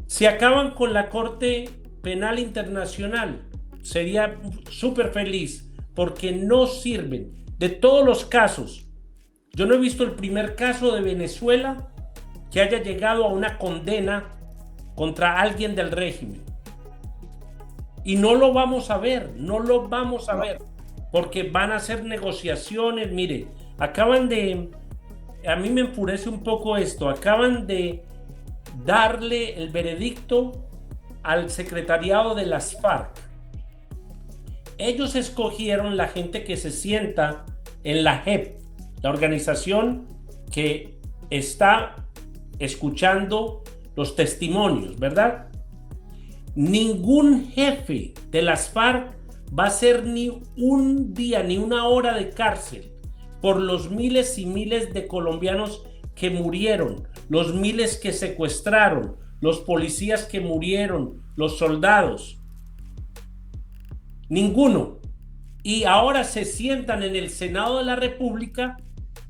Si acaban con la Corte Penal Internacional, sería súper feliz, porque no sirven. De todos los casos, yo no he visto el primer caso de Venezuela que haya llegado a una condena contra alguien del régimen. Y no lo vamos a ver, porque van a hacer negociaciones. Mire, a mí me enfurece un poco esto, acaban de darle el veredicto al secretariado de las FARC. Ellos escogieron la gente que se sienta en la JEP, la organización que está escuchando los testimonios, ¿verdad? Ningún jefe de las FARC va a ser ni un día, ni una hora de cárcel por los miles y miles de colombianos que murieron, los miles que secuestraron, los policías que murieron, los soldados. Ninguno. Y ahora se sientan en el Senado de la República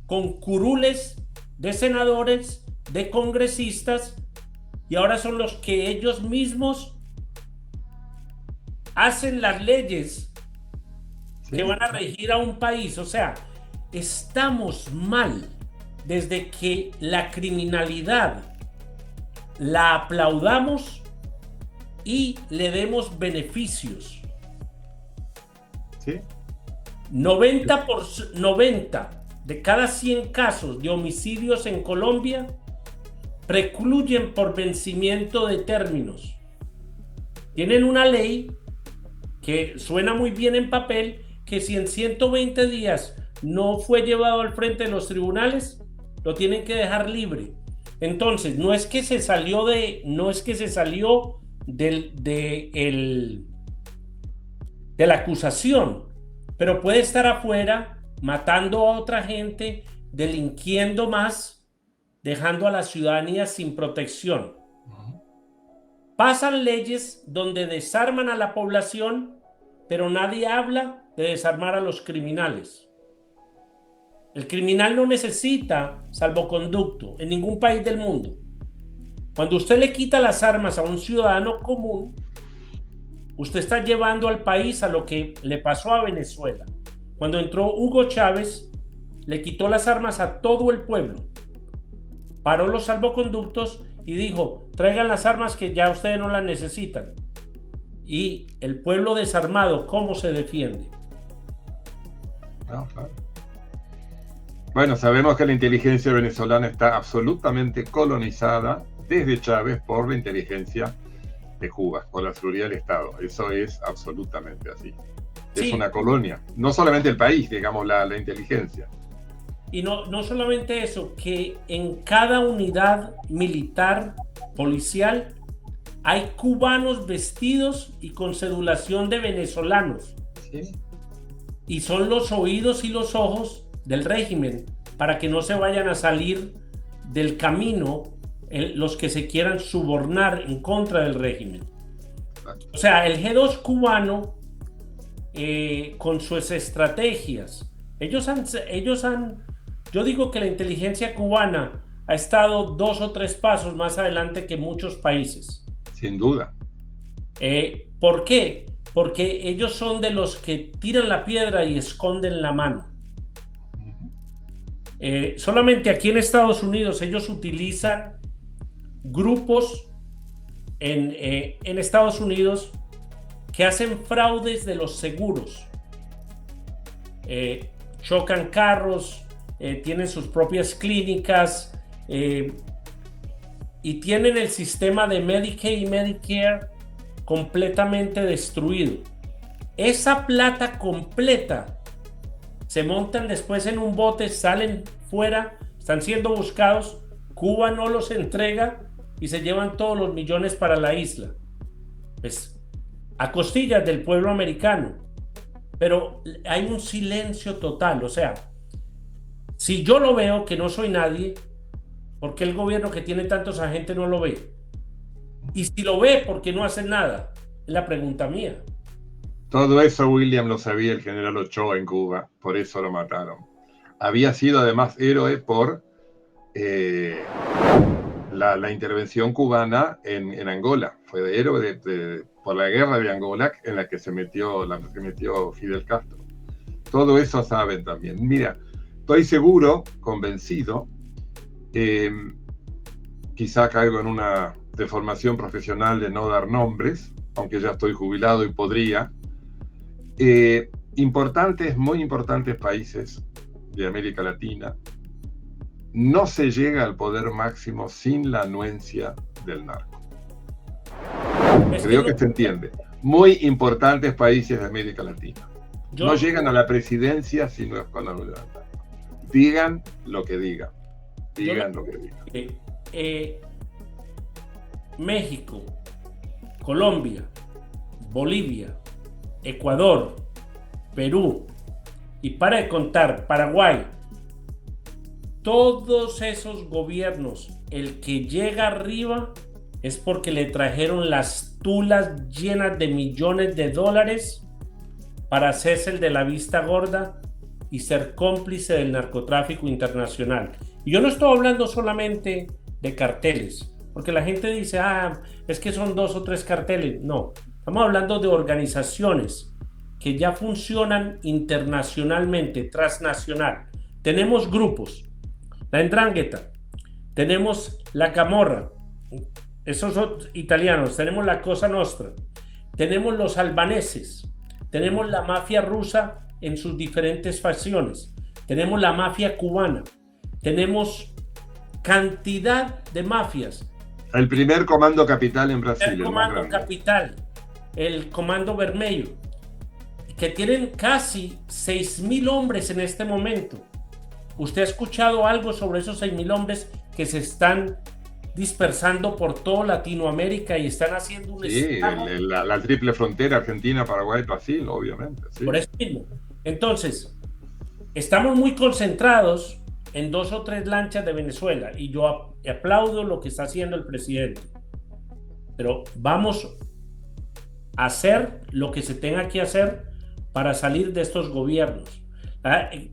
con curules de senadores, de congresistas, y ahora son los que ellos mismos hacen las leyes que van a regir a un país. O sea, estamos mal desde que la criminalidad la aplaudamos y le demos beneficios. ¿Sí? 90 de cada 100 casos de homicidios en Colombia precluyen por vencimiento de términos. Tienen una ley que suena muy bien en papel, que si en 120 días no fue llevado al frente de los tribunales, lo tienen que dejar libre. Entonces, no es que se salió de la acusación, pero puede estar afuera matando a otra gente, delinquiendo más, dejando a la ciudadanía sin protección. Pasan leyes donde desarman a la población, pero nadie habla de desarmar a los criminales. El criminal no necesita salvoconducto en ningún país del mundo. Cuando usted le quita las armas a un ciudadano común, usted está llevando al país a lo que le pasó a Venezuela. Cuando entró Hugo Chávez, le quitó las armas a todo el pueblo, paró los salvoconductos y dijo: traigan las armas que ya ustedes no las necesitan. Y el pueblo desarmado, ¿cómo se defiende? No, claro. Bueno, sabemos que la inteligencia venezolana está absolutamente colonizada desde Chávez por la inteligencia de Cuba, por la seguridad del Estado. Eso es absolutamente así. Sí. Es una colonia, no solamente el país, digamos, la inteligencia. Y no solamente eso, que en cada unidad militar, policial, hay cubanos vestidos y con cedulación de venezolanos. Sí. Y son los oídos y los ojos del régimen, para que no se vayan a salir del camino los que se quieran subornar en contra del régimen. O sea, el G2 cubano, con sus estrategias, ellos han, yo digo que la inteligencia cubana ha estado 2 o 3 pasos más adelante que muchos países. Sin duda. ¿Por qué? Porque ellos son de los que tiran la piedra y esconden la mano. Solamente aquí en Estados Unidos ellos utilizan grupos en Estados Unidos que hacen fraudes de los seguros. Chocan carros, tienen sus propias clínicas, y tienen el sistema de Medicaid y Medicare completamente destruido. Esa plata completa se montan después en un bote, salen fuera, están siendo buscados, Cuba no los entrega y se llevan todos los millones para la isla, pues a costillas del pueblo americano. Pero hay un silencio total. O sea, si yo lo veo, que no soy nadie, ¿por qué el gobierno que tiene tantos agentes no lo ve? Y si lo ve, ¿por qué no hacen nada? Es la pregunta mía. Todo eso, William, lo sabía el general Ochoa en Cuba, por eso lo mataron. Había sido además héroe por la intervención cubana en Angola. Fue héroe por la guerra de Angola en la que se metió Fidel Castro. Todo eso saben también. Mira, estoy seguro, convencido, quizá caigo en una deformación profesional de no dar nombres, aunque ya estoy jubilado y podría. Muy importantes países de América Latina, no se llega al poder máximo sin la anuencia del narco. Creo que se entiende. Muy importantes países de América Latina. No llegan a la presidencia si no es con la anuencia del narco. Digan lo que digan. México, Colombia, Bolivia, Ecuador, Perú y para de contar, Paraguay, todos esos gobiernos, el que llega arriba es porque le trajeron las tulas llenas de millones de dólares para hacerse el de la vista gorda y ser cómplice del narcotráfico internacional. Y yo no estoy hablando solamente de carteles, porque la gente dice, es que son 2 o 3 carteles. No, estamos hablando de organizaciones que ya funcionan internacionalmente, transnacional. Tenemos grupos, la Ndrangheta, tenemos la Camorra, esos son italianos, tenemos la Cosa Nostra, tenemos los albaneses, tenemos la mafia rusa en sus diferentes facciones, tenemos la mafia cubana, tenemos cantidad de mafias. El primer comando capital en Brasil. El comando capital, el comando vermelho, que tienen casi 6.000 hombres en este momento. ¿Usted ha escuchado algo sobre esos 6.000 hombres que se están dispersando por toda Latinoamérica y están haciendo un la triple frontera Argentina, Paraguay, Brasil, obviamente. Sí. Por eso mismo. Entonces, estamos muy concentrados en 2 o 3 lanchas de Venezuela y yo aplaudo lo que está haciendo el presidente. Pero vamos a hacer lo que se tenga que hacer para salir de estos gobiernos.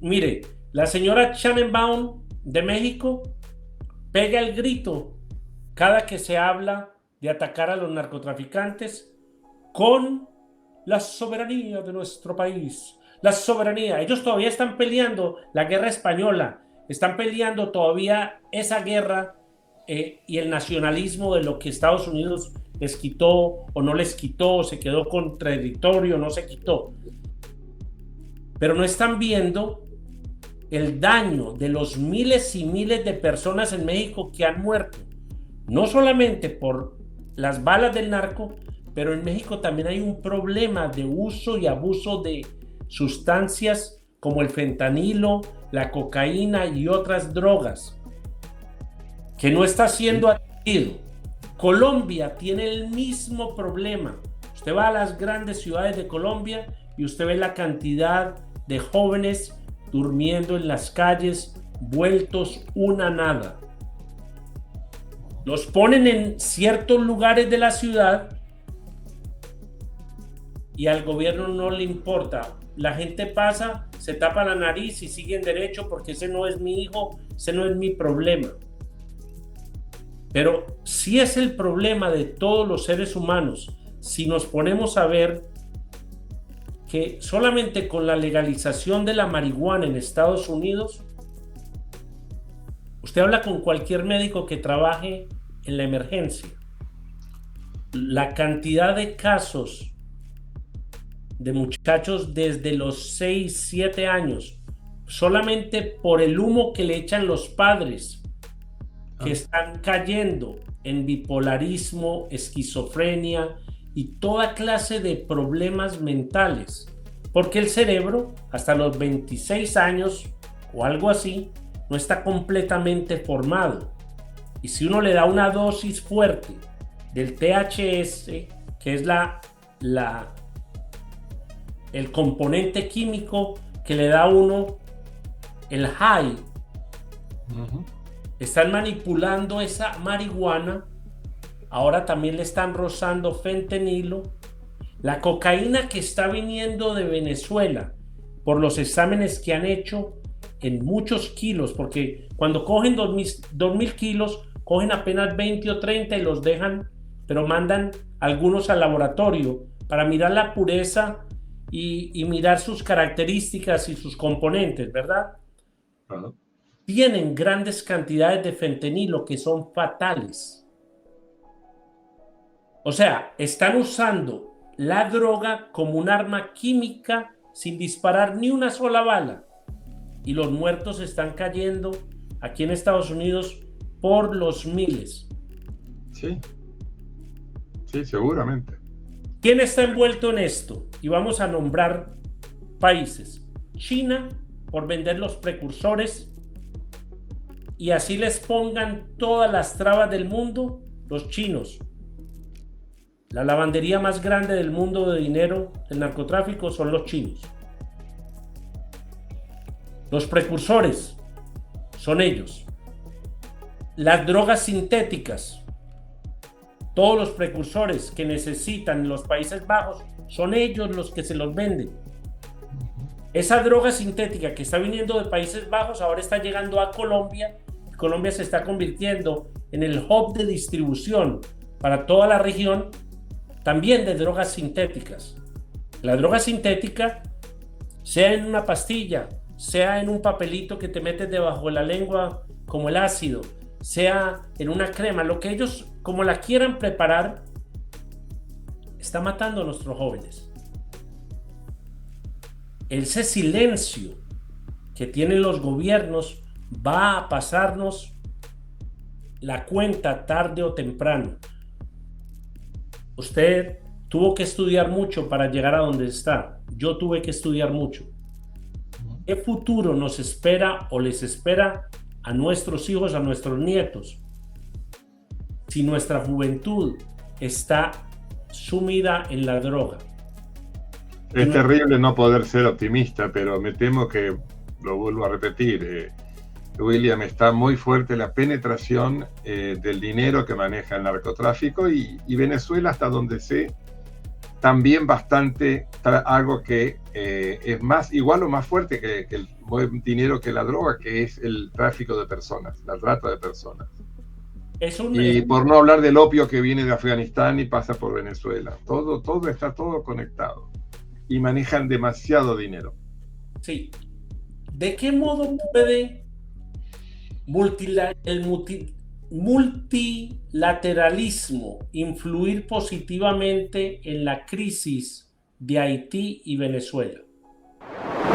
Mire, la señora Sheinbaum de México pega el grito cada que se habla de atacar a los narcotraficantes con la soberanía de nuestro país. La soberanía. Ellos todavía están peleando la guerra española, están peleando todavía esa guerra y el nacionalismo de lo que Estados Unidos les quitó o no les quitó, o se quedó contradictorio, no se quitó. Pero no están viendo el daño de los miles y miles de personas en México que han muerto, no solamente por las balas del narco, pero en México también hay un problema de uso y abuso de sustancias como el fentanilo, la cocaína y otras drogas que no está siendo atendido. Colombia tiene el mismo problema. Usted va a las grandes ciudades de Colombia y usted ve la cantidad de jóvenes durmiendo en las calles, vueltos una nada. Los ponen en ciertos lugares de la ciudad y al gobierno no le importa. La gente pasa, se tapa la nariz y siguen derecho porque ese no es mi hijo, ese no es mi problema. Pero sí es el problema de todos los seres humanos si nos ponemos a ver que solamente con la legalización de la marihuana en Estados Unidos, usted habla con cualquier médico que trabaje en la emergencia, la cantidad de casos de muchachos desde los 6, 7 años, solamente por el humo que le echan los padres, que están cayendo en bipolarismo, esquizofrenia y toda clase de problemas mentales, porque el cerebro hasta los 26 años o algo así no está completamente formado, y si uno le da una dosis fuerte del THC, que es el componente químico que le da a uno el high, están manipulando esa marihuana. Ahora también le están rozando fentanilo. La cocaína que está viniendo de Venezuela, por los exámenes que han hecho en muchos kilos, porque cuando cogen 2.000 kilos, cogen apenas 20 o 30 y los dejan, pero mandan algunos al laboratorio para mirar la pureza y mirar sus características y sus componentes, ¿verdad? Tienen grandes cantidades de fentanilo que son fatales. O sea, están usando la droga como un arma química sin disparar ni una sola bala. Y los muertos están cayendo aquí en Estados Unidos por los miles. Sí, sí, seguramente. ¿Quién está envuelto en esto? Y vamos a nombrar países. China, por vender los precursores, y así les pongan todas las trabas del mundo, los chinos. La lavandería más grande del mundo de dinero del narcotráfico son los chinos. Los precursores son ellos. Las drogas sintéticas, todos los precursores que necesitan los Países Bajos, son ellos los que se los venden. Esa droga sintética que está viniendo de Países Bajos ahora está llegando a Colombia. Colombia se está convirtiendo en el hub de distribución para toda la región, también de drogas sintéticas. La droga sintética, sea en una pastilla, sea en un papelito que te metes debajo de la lengua como el ácido, sea en una crema, lo que ellos como la quieran preparar, está matando a nuestros jóvenes. Ese silencio que tienen los gobiernos va a pasarnos la cuenta tarde o temprano. Usted tuvo que estudiar mucho para llegar a donde está. Yo tuve que estudiar mucho. ¿Qué futuro nos espera o les espera a nuestros hijos, a nuestros nietos, si nuestra juventud está sumida en la droga? Es terrible no poder ser optimista, pero me temo que, lo vuelvo a repetir, William, está muy fuerte la penetración del dinero que maneja el narcotráfico y Venezuela, hasta donde sé, también bastante, algo que es más, igual o más fuerte que el buen dinero que la droga, que es el tráfico de personas, la trata de personas. Y por no hablar del opio que viene de Afganistán y pasa por Venezuela. Todo está todo conectado. Y manejan demasiado dinero. Sí. ¿De qué modo puede multilateralismo influir positivamente en la crisis de Haití y Venezuela?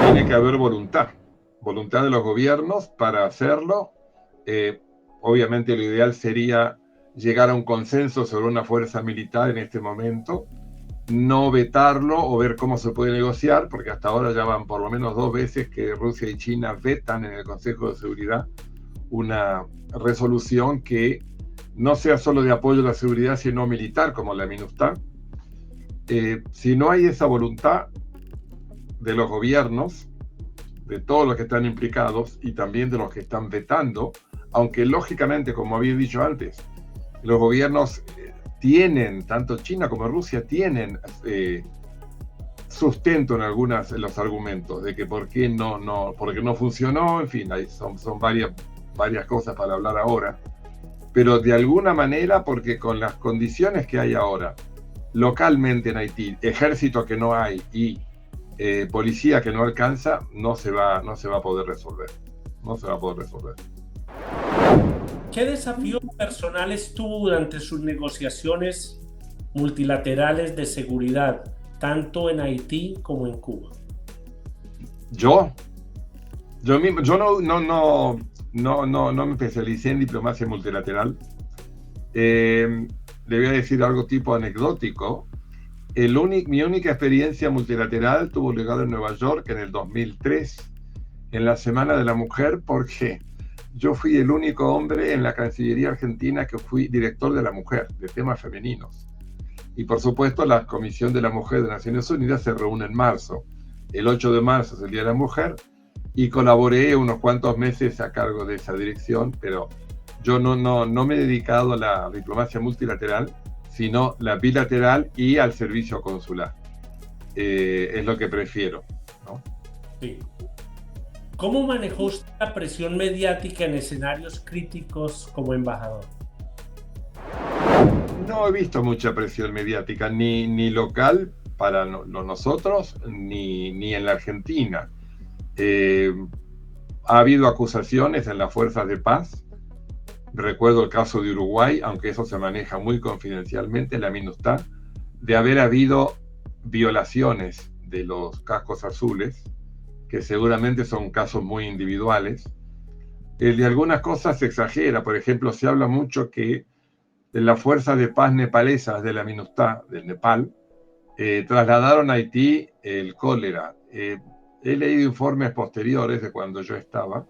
Tiene que haber voluntad de los gobiernos para hacerlo. Eh, Obviamente lo ideal sería llegar a un consenso sobre una fuerza militar en este momento, no vetarlo o ver cómo se puede negociar, porque hasta ahora ya van por lo menos 2 veces que Rusia y China vetan en el Consejo de Seguridad una resolución que no sea solo de apoyo a la seguridad, sino militar, como la MINUSTAH. Si no hay esa voluntad de los gobiernos, de todos los que están implicados y también de los que están vetando, aunque lógicamente, como había dicho antes, los gobiernos tienen, tanto China como Rusia tienen sustento en los argumentos de que porque no funcionó, en fin, son varias cosas para hablar ahora, pero de alguna manera, porque con las condiciones que hay ahora, localmente en Haití, ejército que no hay y policía que no alcanza, no se va a poder resolver. No se va a poder resolver. ¿Qué desafíos personales tuvo durante sus negociaciones multilaterales de seguridad, tanto en Haití como en Cuba? Yo no me especialicé en diplomacia multilateral. Le voy a decir algo tipo anecdótico. Mi única experiencia multilateral tuvo lugar en Nueva York en el 2003, en la Semana de la Mujer, porque yo fui el único hombre en la Cancillería Argentina que fui director de la mujer, de temas femeninos. Y por supuesto la Comisión de la Mujer de Naciones Unidas se reúne en marzo. El 8 de marzo es el Día de la Mujer y colaboré unos cuantos meses a cargo de esa dirección, pero yo no me he dedicado a la diplomacia multilateral, sino la bilateral y al servicio consular. Es lo que prefiero, ¿no? Sí. ¿Cómo manejó usted la presión mediática en escenarios críticos como embajador? No he visto mucha presión mediática, ni local para nosotros, ni en la Argentina. Ha habido acusaciones en las fuerzas de paz. Recuerdo el caso de Uruguay, aunque eso se maneja muy confidencialmente, la MINUSTAH, de haber habido violaciones de los cascos azules, que seguramente son casos muy individuales. De algunas cosas se exagera, por ejemplo, se habla mucho que las fuerzas de paz nepalesas de la MINUSTAH, del Nepal, trasladaron a Haití el cólera. He leído informes posteriores de cuando yo estaba,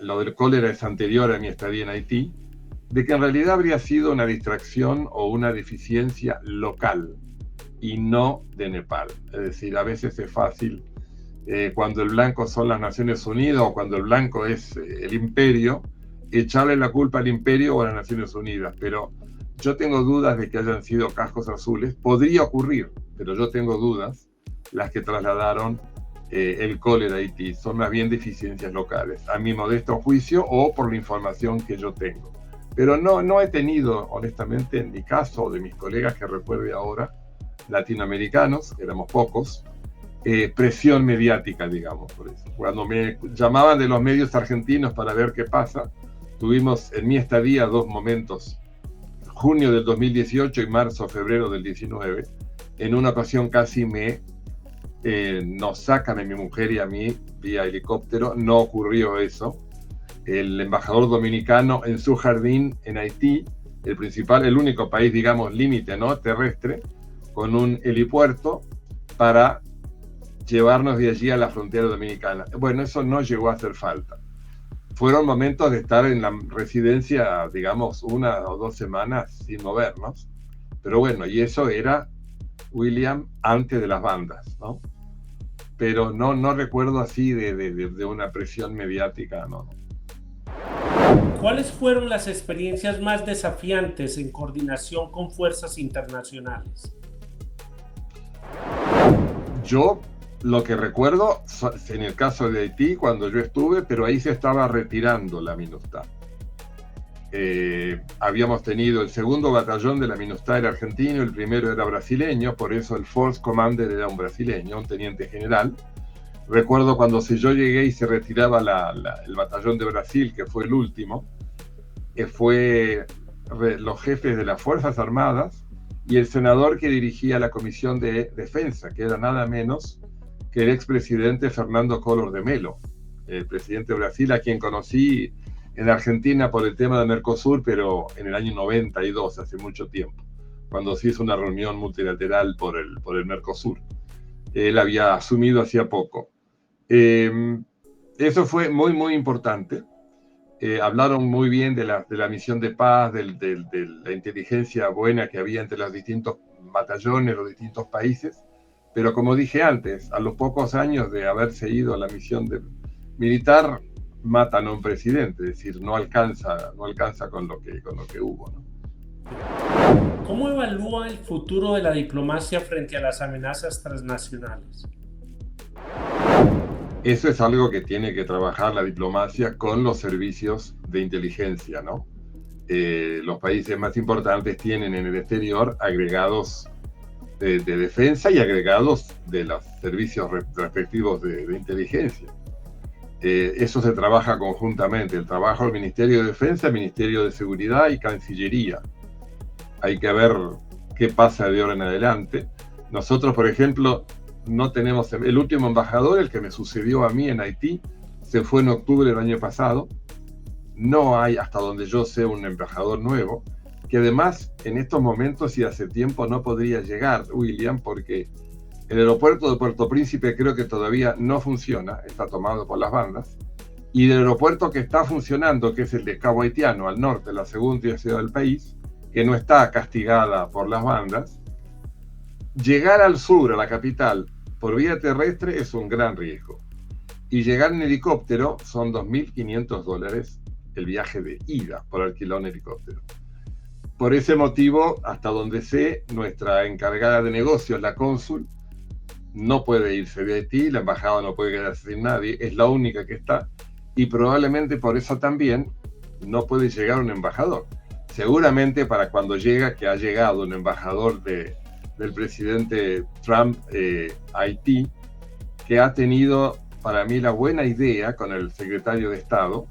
lo del cólera es anterior a mi estadía en Haití, de que en realidad habría sido una distracción o una deficiencia local y no de Nepal. Es decir, a veces es fácil, cuando el blanco son las Naciones Unidas o cuando el blanco es el imperio, echarle la culpa al imperio o a las Naciones Unidas, pero yo tengo dudas de que hayan sido cascos azules. Podría ocurrir, pero yo tengo dudas. Las que trasladaron el cólera a Haití son más bien deficiencias locales, a mi modesto juicio o por la información que yo tengo. Pero no he tenido, honestamente, en mi caso o de mis colegas que recuerde ahora, latinoamericanos, éramos pocos, presión mediática, digamos, por eso. Cuando me llamaban de los medios argentinos para ver qué pasa, tuvimos en mi estadía 2 momentos, junio del 2018 y marzo-febrero del 19. En una ocasión casi nos sacan a mi mujer y a mí vía helicóptero. No ocurrió eso. El embajador dominicano en su jardín en Haití, el único país, digamos, límite, ¿no?, terrestre, con un helipuerto para llevarnos de allí a la frontera dominicana. Bueno, eso no llegó a hacer falta. Fueron momentos de estar en la residencia, digamos, 1 o 2 semanas sin movernos. Pero bueno, y eso era, William, antes de las bandas, ¿no? Pero no recuerdo así de una presión mediática, no. ¿Cuáles fueron las experiencias más desafiantes en coordinación con fuerzas internacionales? Yo lo que recuerdo, en el caso de Haití, cuando yo estuve, pero ahí se estaba retirando la MINUSTAH. Habíamos tenido el segundo batallón de la MINUSTAH era argentino, el primero era brasileño, por eso el Force Commander era un brasileño, un teniente general, Recuerdo cuando yo llegué y se retiraba el batallón de Brasil, que fue el último, que fue los jefes de las Fuerzas Armadas y el senador que dirigía la Comisión de Defensa, que era nada menos que el expresidente Fernando Collor de Mello, el presidente de Brasil, a quien conocí en Argentina por el tema de Mercosur, pero en el año 92, hace mucho tiempo, cuando se hizo una reunión multilateral por el Mercosur. Él había asumido hacía poco. Eso fue muy, muy importante. Hablaron muy bien de la misión de paz, de la inteligencia buena que había entre los distintos batallones, los distintos países, pero como dije antes, a los pocos años de haberse ido a la misión militar, matan a un presidente, es decir, no alcanza con lo que hubo, ¿no? ¿Cómo evalúa el futuro de la diplomacia frente a las amenazas transnacionales? Eso es algo que tiene que trabajar la diplomacia con los servicios de inteligencia, ¿no? Los países más importantes tienen en el exterior agregados de defensa y agregados de los servicios respectivos de inteligencia. Eso se trabaja conjuntamente, el trabajo del Ministerio de Defensa, Ministerio de Seguridad y Cancillería. Hay que ver qué pasa de ahora en adelante. Nosotros, por ejemplo, no tenemos el último embajador, el que me sucedió a mí en Haití, se fue en octubre del año pasado. No hay, hasta donde yo sé, un embajador nuevo, que además en estos momentos y hace tiempo no podría llegar, William, porque el aeropuerto de Puerto Príncipe creo que todavía no funciona, está tomado por las bandas, y el aeropuerto que está funcionando, que es el de Cabo Haitiano, al norte, la segunda ciudad del país, que no está castigada por las bandas, llegar al sur, a la capital, por vía terrestre es un gran riesgo. Y llegar en helicóptero son $2.500 el viaje de ida por alquilar un helicóptero. Por ese motivo, hasta donde sé, nuestra encargada de negocios, la cónsul, no puede irse de Haití, la embajada no puede quedarse sin nadie, es la única que está, y probablemente por eso también no puede llegar un embajador. Seguramente para cuando llega, que ha llegado un embajador del presidente Trump a Haití, que ha tenido para mí la buena idea con el secretario de Estado,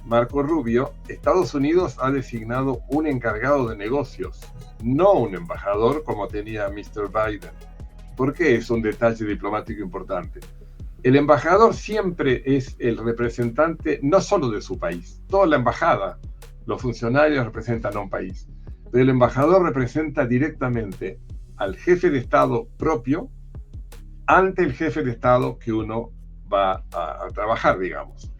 Marco Rubio. Estados Unidos ha designado un encargado de negocios, no un embajador como tenía Mr. Biden. ¿Por qué? Es un detalle diplomático importante. El embajador siempre es el representante no solo de su país, toda la embajada, los funcionarios representan a un país, pero el embajador representa directamente al jefe de Estado propio ante el jefe de Estado que uno va a trabajar, digamos.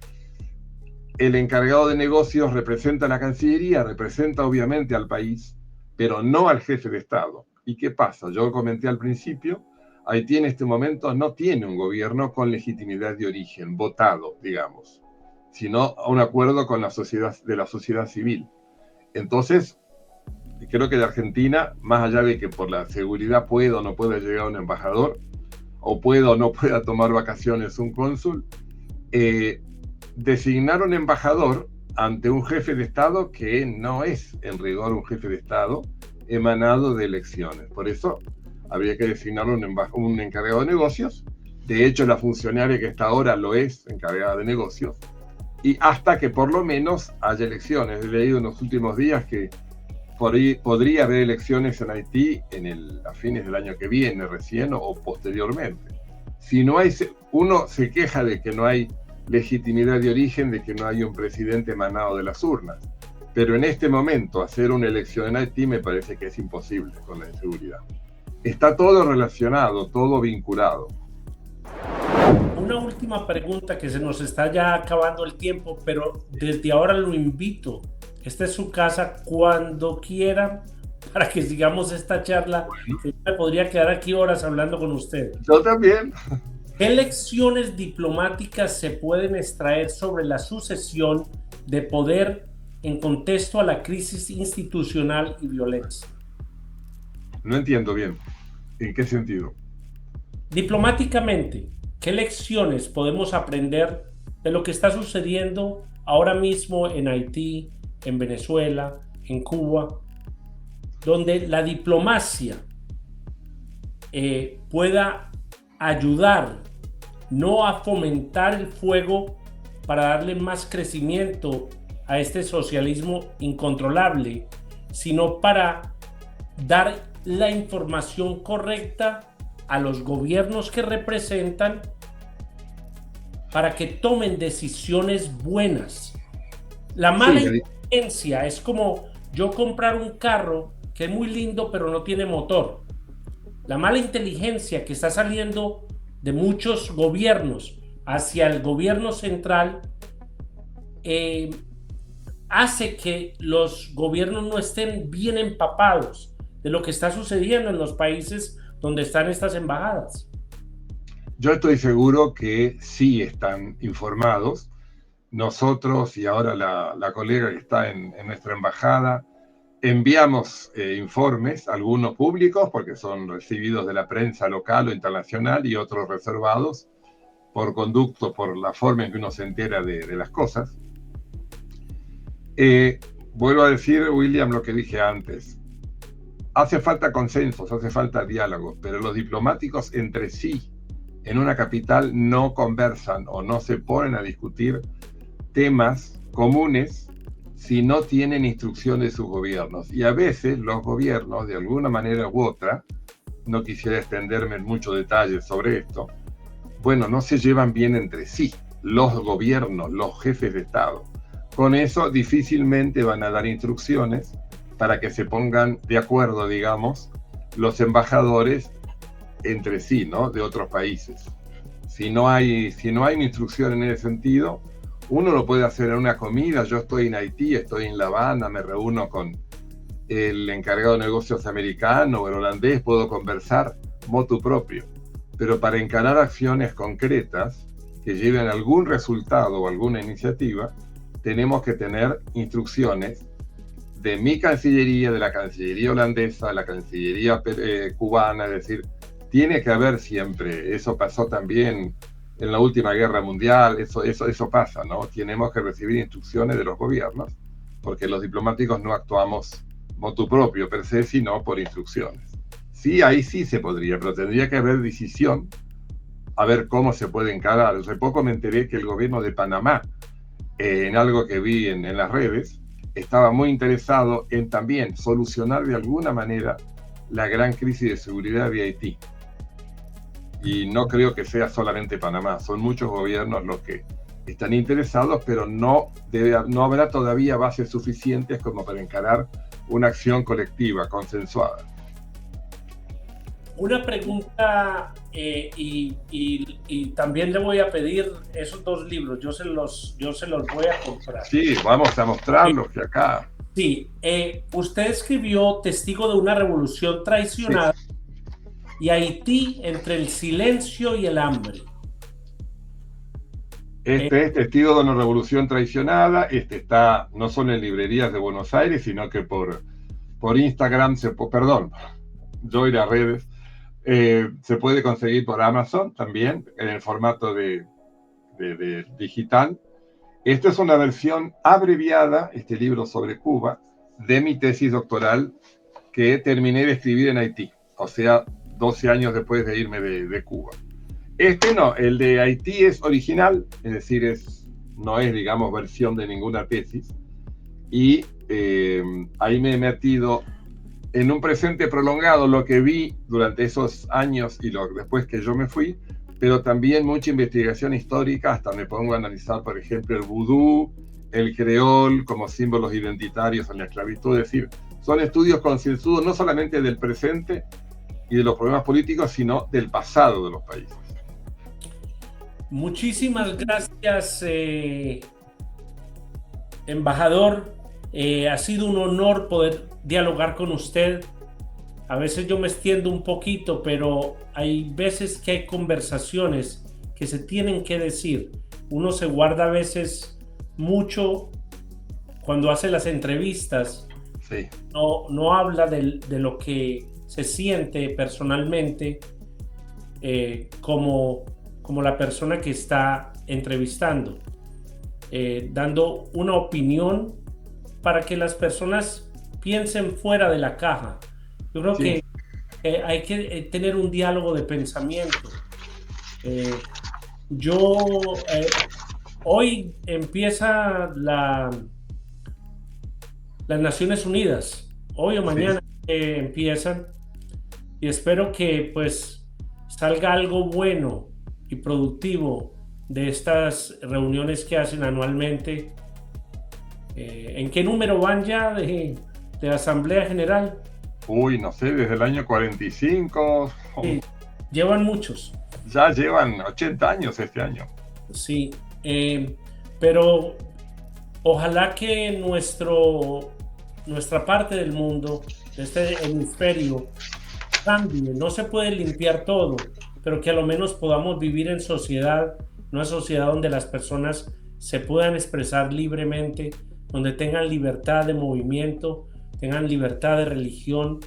El encargado de negocios representa a la Cancillería, representa obviamente al país, pero no al jefe de Estado. ¿Y qué pasa? Yo comenté al principio, Haití en este momento no tiene un gobierno con legitimidad de origen, votado, digamos, sino a un acuerdo con la sociedad civil. Entonces, creo que la Argentina, más allá de que por la seguridad pueda o no pueda llegar un embajador, o pueda o no pueda tomar vacaciones un cónsul, designar un embajador ante un jefe de Estado que no es en rigor un jefe de Estado emanado de elecciones. Por eso habría que designar un encargado de negocios. De hecho, la funcionaria que está ahora lo es, encargada de negocios, y hasta que por lo menos haya elecciones. He leído en los últimos días que podría haber elecciones en Haití a fines del año que viene recién o posteriormente. Si no hay, uno se queja de que no hay legitimidad de origen, de que no hay un presidente emanado de las urnas, pero en este momento hacer una elección en Haití me parece que es imposible con la inseguridad. Está todo relacionado, todo vinculado. Una última pregunta, que se nos está ya acabando el tiempo, pero desde ahora lo invito. Esta es su casa cuando quiera, para que sigamos esta charla. Bueno. Me podría quedar aquí horas hablando con usted. Yo también. ¿Qué lecciones diplomáticas se pueden extraer sobre la sucesión de poder en contexto a la crisis institucional y violencia? No entiendo bien. ¿En qué sentido? Diplomáticamente, ¿qué lecciones podemos aprender de lo que está sucediendo ahora mismo en Haití, en Venezuela, en Cuba, donde la diplomacia pueda ayudar no a fomentar el fuego para darle más crecimiento a este socialismo incontrolable, sino para dar la información correcta a los gobiernos que representan para que tomen decisiones buenas. La mala inteligencia es como yo comprar un carro que es muy lindo pero no tiene motor. La mala inteligencia que está saliendo de muchos gobiernos hacia el gobierno central hace que los gobiernos no estén bien empapados de lo que está sucediendo en los países donde están estas embajadas. Yo estoy seguro que sí están informados. Nosotros y ahora la colega que está en nuestra embajada enviamos informes, algunos públicos porque son recibidos de la prensa local o internacional y otros reservados por conducto, por la forma en que uno se entera de las cosas. Vuelvo a decir, William, lo que dije antes. Hace falta consensos, hace falta diálogo, pero los diplomáticos entre sí en una capital no conversan o no se ponen a discutir temas comunes si no tienen instrucción de sus gobiernos. Y a veces los gobiernos, de alguna manera u otra, no quisiera extenderme en muchos detalles sobre esto, bueno, no se llevan bien entre sí, los gobiernos, los jefes de Estado. Con eso difícilmente van a dar instrucciones para que se pongan de acuerdo, digamos, los embajadores entre sí, ¿no? De otros países. Si no hay una instrucción en ese sentido, uno lo puede hacer en una comida. Yo estoy en Haití, estoy en La Habana, me reúno con el encargado de negocios americano o el holandés, puedo conversar motu propio. Pero para encarar acciones concretas que lleven a algún resultado o alguna iniciativa, tenemos que tener instrucciones de mi Cancillería, de la Cancillería holandesa, de la Cancillería cubana, es decir, tiene que haber siempre, eso pasó también en la última guerra mundial, eso pasa, ¿no? Tenemos que recibir instrucciones de los gobiernos, porque los diplomáticos no actuamos motu propio per se, sino por instrucciones. Sí, ahí sí se podría, pero tendría que haber decisión a ver cómo se puede encarar. Hace poco me enteré que el gobierno de Panamá, en algo que vi en las redes, estaba muy interesado en también solucionar de alguna manera la gran crisis de seguridad de Haití. Y no creo que sea solamente Panamá, son muchos gobiernos los que están interesados, pero no habrá todavía bases suficientes como para encarar una acción colectiva, consensuada. Una pregunta, y también le voy a pedir esos 2 libros, yo se los voy a comprar. Sí, vamos a mostrarlos que acá. Sí, usted escribió Testigo de una revolución traicionada, sí, y Haití entre el silencio y el hambre. Este es Testigo de una revolución traicionada. Este está no solo en librerías de Buenos Aires, sino que por Instagram, yo iré a redes, se puede conseguir por Amazon también, en el formato de digital. Esta es una versión abreviada, este libro sobre Cuba, de mi tesis doctoral que terminé de escribir en Haití, o sea, 12 años después de irme de Cuba. Este no, el de Haití es original, es decir, no es, digamos, versión de ninguna tesis, y ahí me he metido en un presente prolongado, lo que vi durante esos años y después que yo me fui, pero también mucha investigación histórica, hasta me pongo a analizar, por ejemplo, el vudú, el creol como símbolos identitarios en la esclavitud, es decir, son estudios concienzudos no solamente del presente y de los problemas políticos, sino del pasado de los países. Muchísimas gracias, embajador. Ha sido un honor poder dialogar con usted. A veces yo me extiendo un poquito, pero hay veces que hay conversaciones que se tienen que decir. Uno se guarda a veces mucho cuando hace las entrevistas. Sí. No habla de lo que se siente personalmente como la persona que está entrevistando, dando una opinión para que las personas piensen fuera de la caja. Yo creo Sí. que hay que tener un diálogo de pensamiento. Yo, hoy empieza las Naciones Unidas, hoy o mañana empiezan, y espero que pues salga algo bueno y productivo de estas reuniones que hacen anualmente. ¿En qué número van ya de Asamblea General? Uy, no sé, desde el año 45, Sí, llevan muchos. ya llevan 80 años este año. Sí, pero ojalá que nuestra parte del mundo, de este hemisferio, cambie. No se puede limpiar todo, pero que a lo menos podamos vivir en sociedad, una sociedad donde las personas se puedan expresar libremente, donde tengan libertad de movimiento, tengan libertad de religión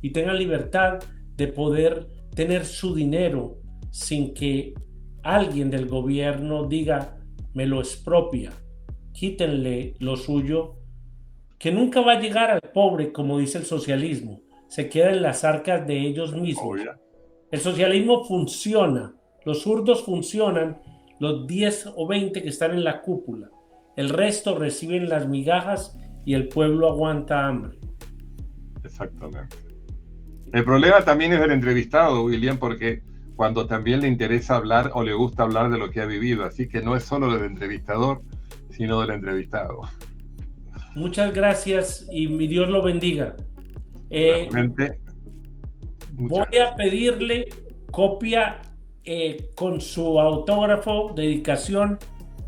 y tengan libertad de poder tener su dinero sin que alguien del gobierno diga me lo expropia, quítenle lo suyo, que nunca va a llegar al pobre, como dice el socialismo, se queda en las arcas de ellos mismos. Obvio. El socialismo funciona, los zurdos funcionan, los 10 o 20 que están en la cúpula, el resto reciben las migajas y el pueblo aguanta hambre. Exactamente. El problema también es del entrevistado, William, porque cuando también le interesa hablar o le gusta hablar de lo que ha vivido, así que no es solo del entrevistador, sino del entrevistado. Muchas gracias y mi Dios lo bendiga. Realmente, Voy a pedirle copia con su autógrafo, dedicación.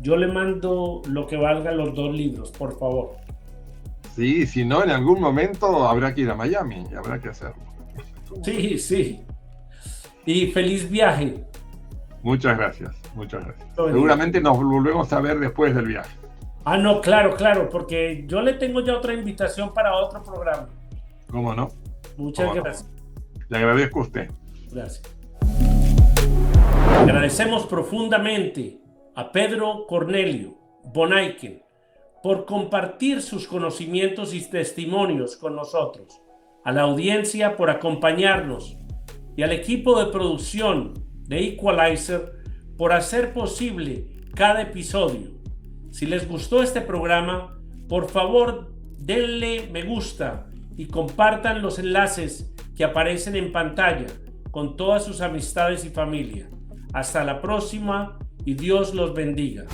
Yo le mando lo que valga los 2 libros, por favor. sí, si no, en algún momento habrá que ir a Miami y habrá que hacerlo. Sí, sí. Y feliz viaje. Muchas gracias, muchas gracias. Todo Seguramente nos volvemos a ver después del viaje. Ah, no, claro, claro, porque yo le tengo ya otra invitación para otro programa. ¿Cómo no? Muchas ¿Cómo no? gracias. Le agradezco a usted. Gracias. Agradecemos profundamente a Pedro Cornelio von Aiken por compartir sus conocimientos y testimonios con nosotros, a la audiencia por acompañarnos y al equipo de producción de Equalizer por hacer posible cada episodio. Si les gustó este programa, por favor denle me gusta y compartan los enlaces que aparecen en pantalla con todas sus amistades y familia. Hasta la próxima y Dios los bendiga.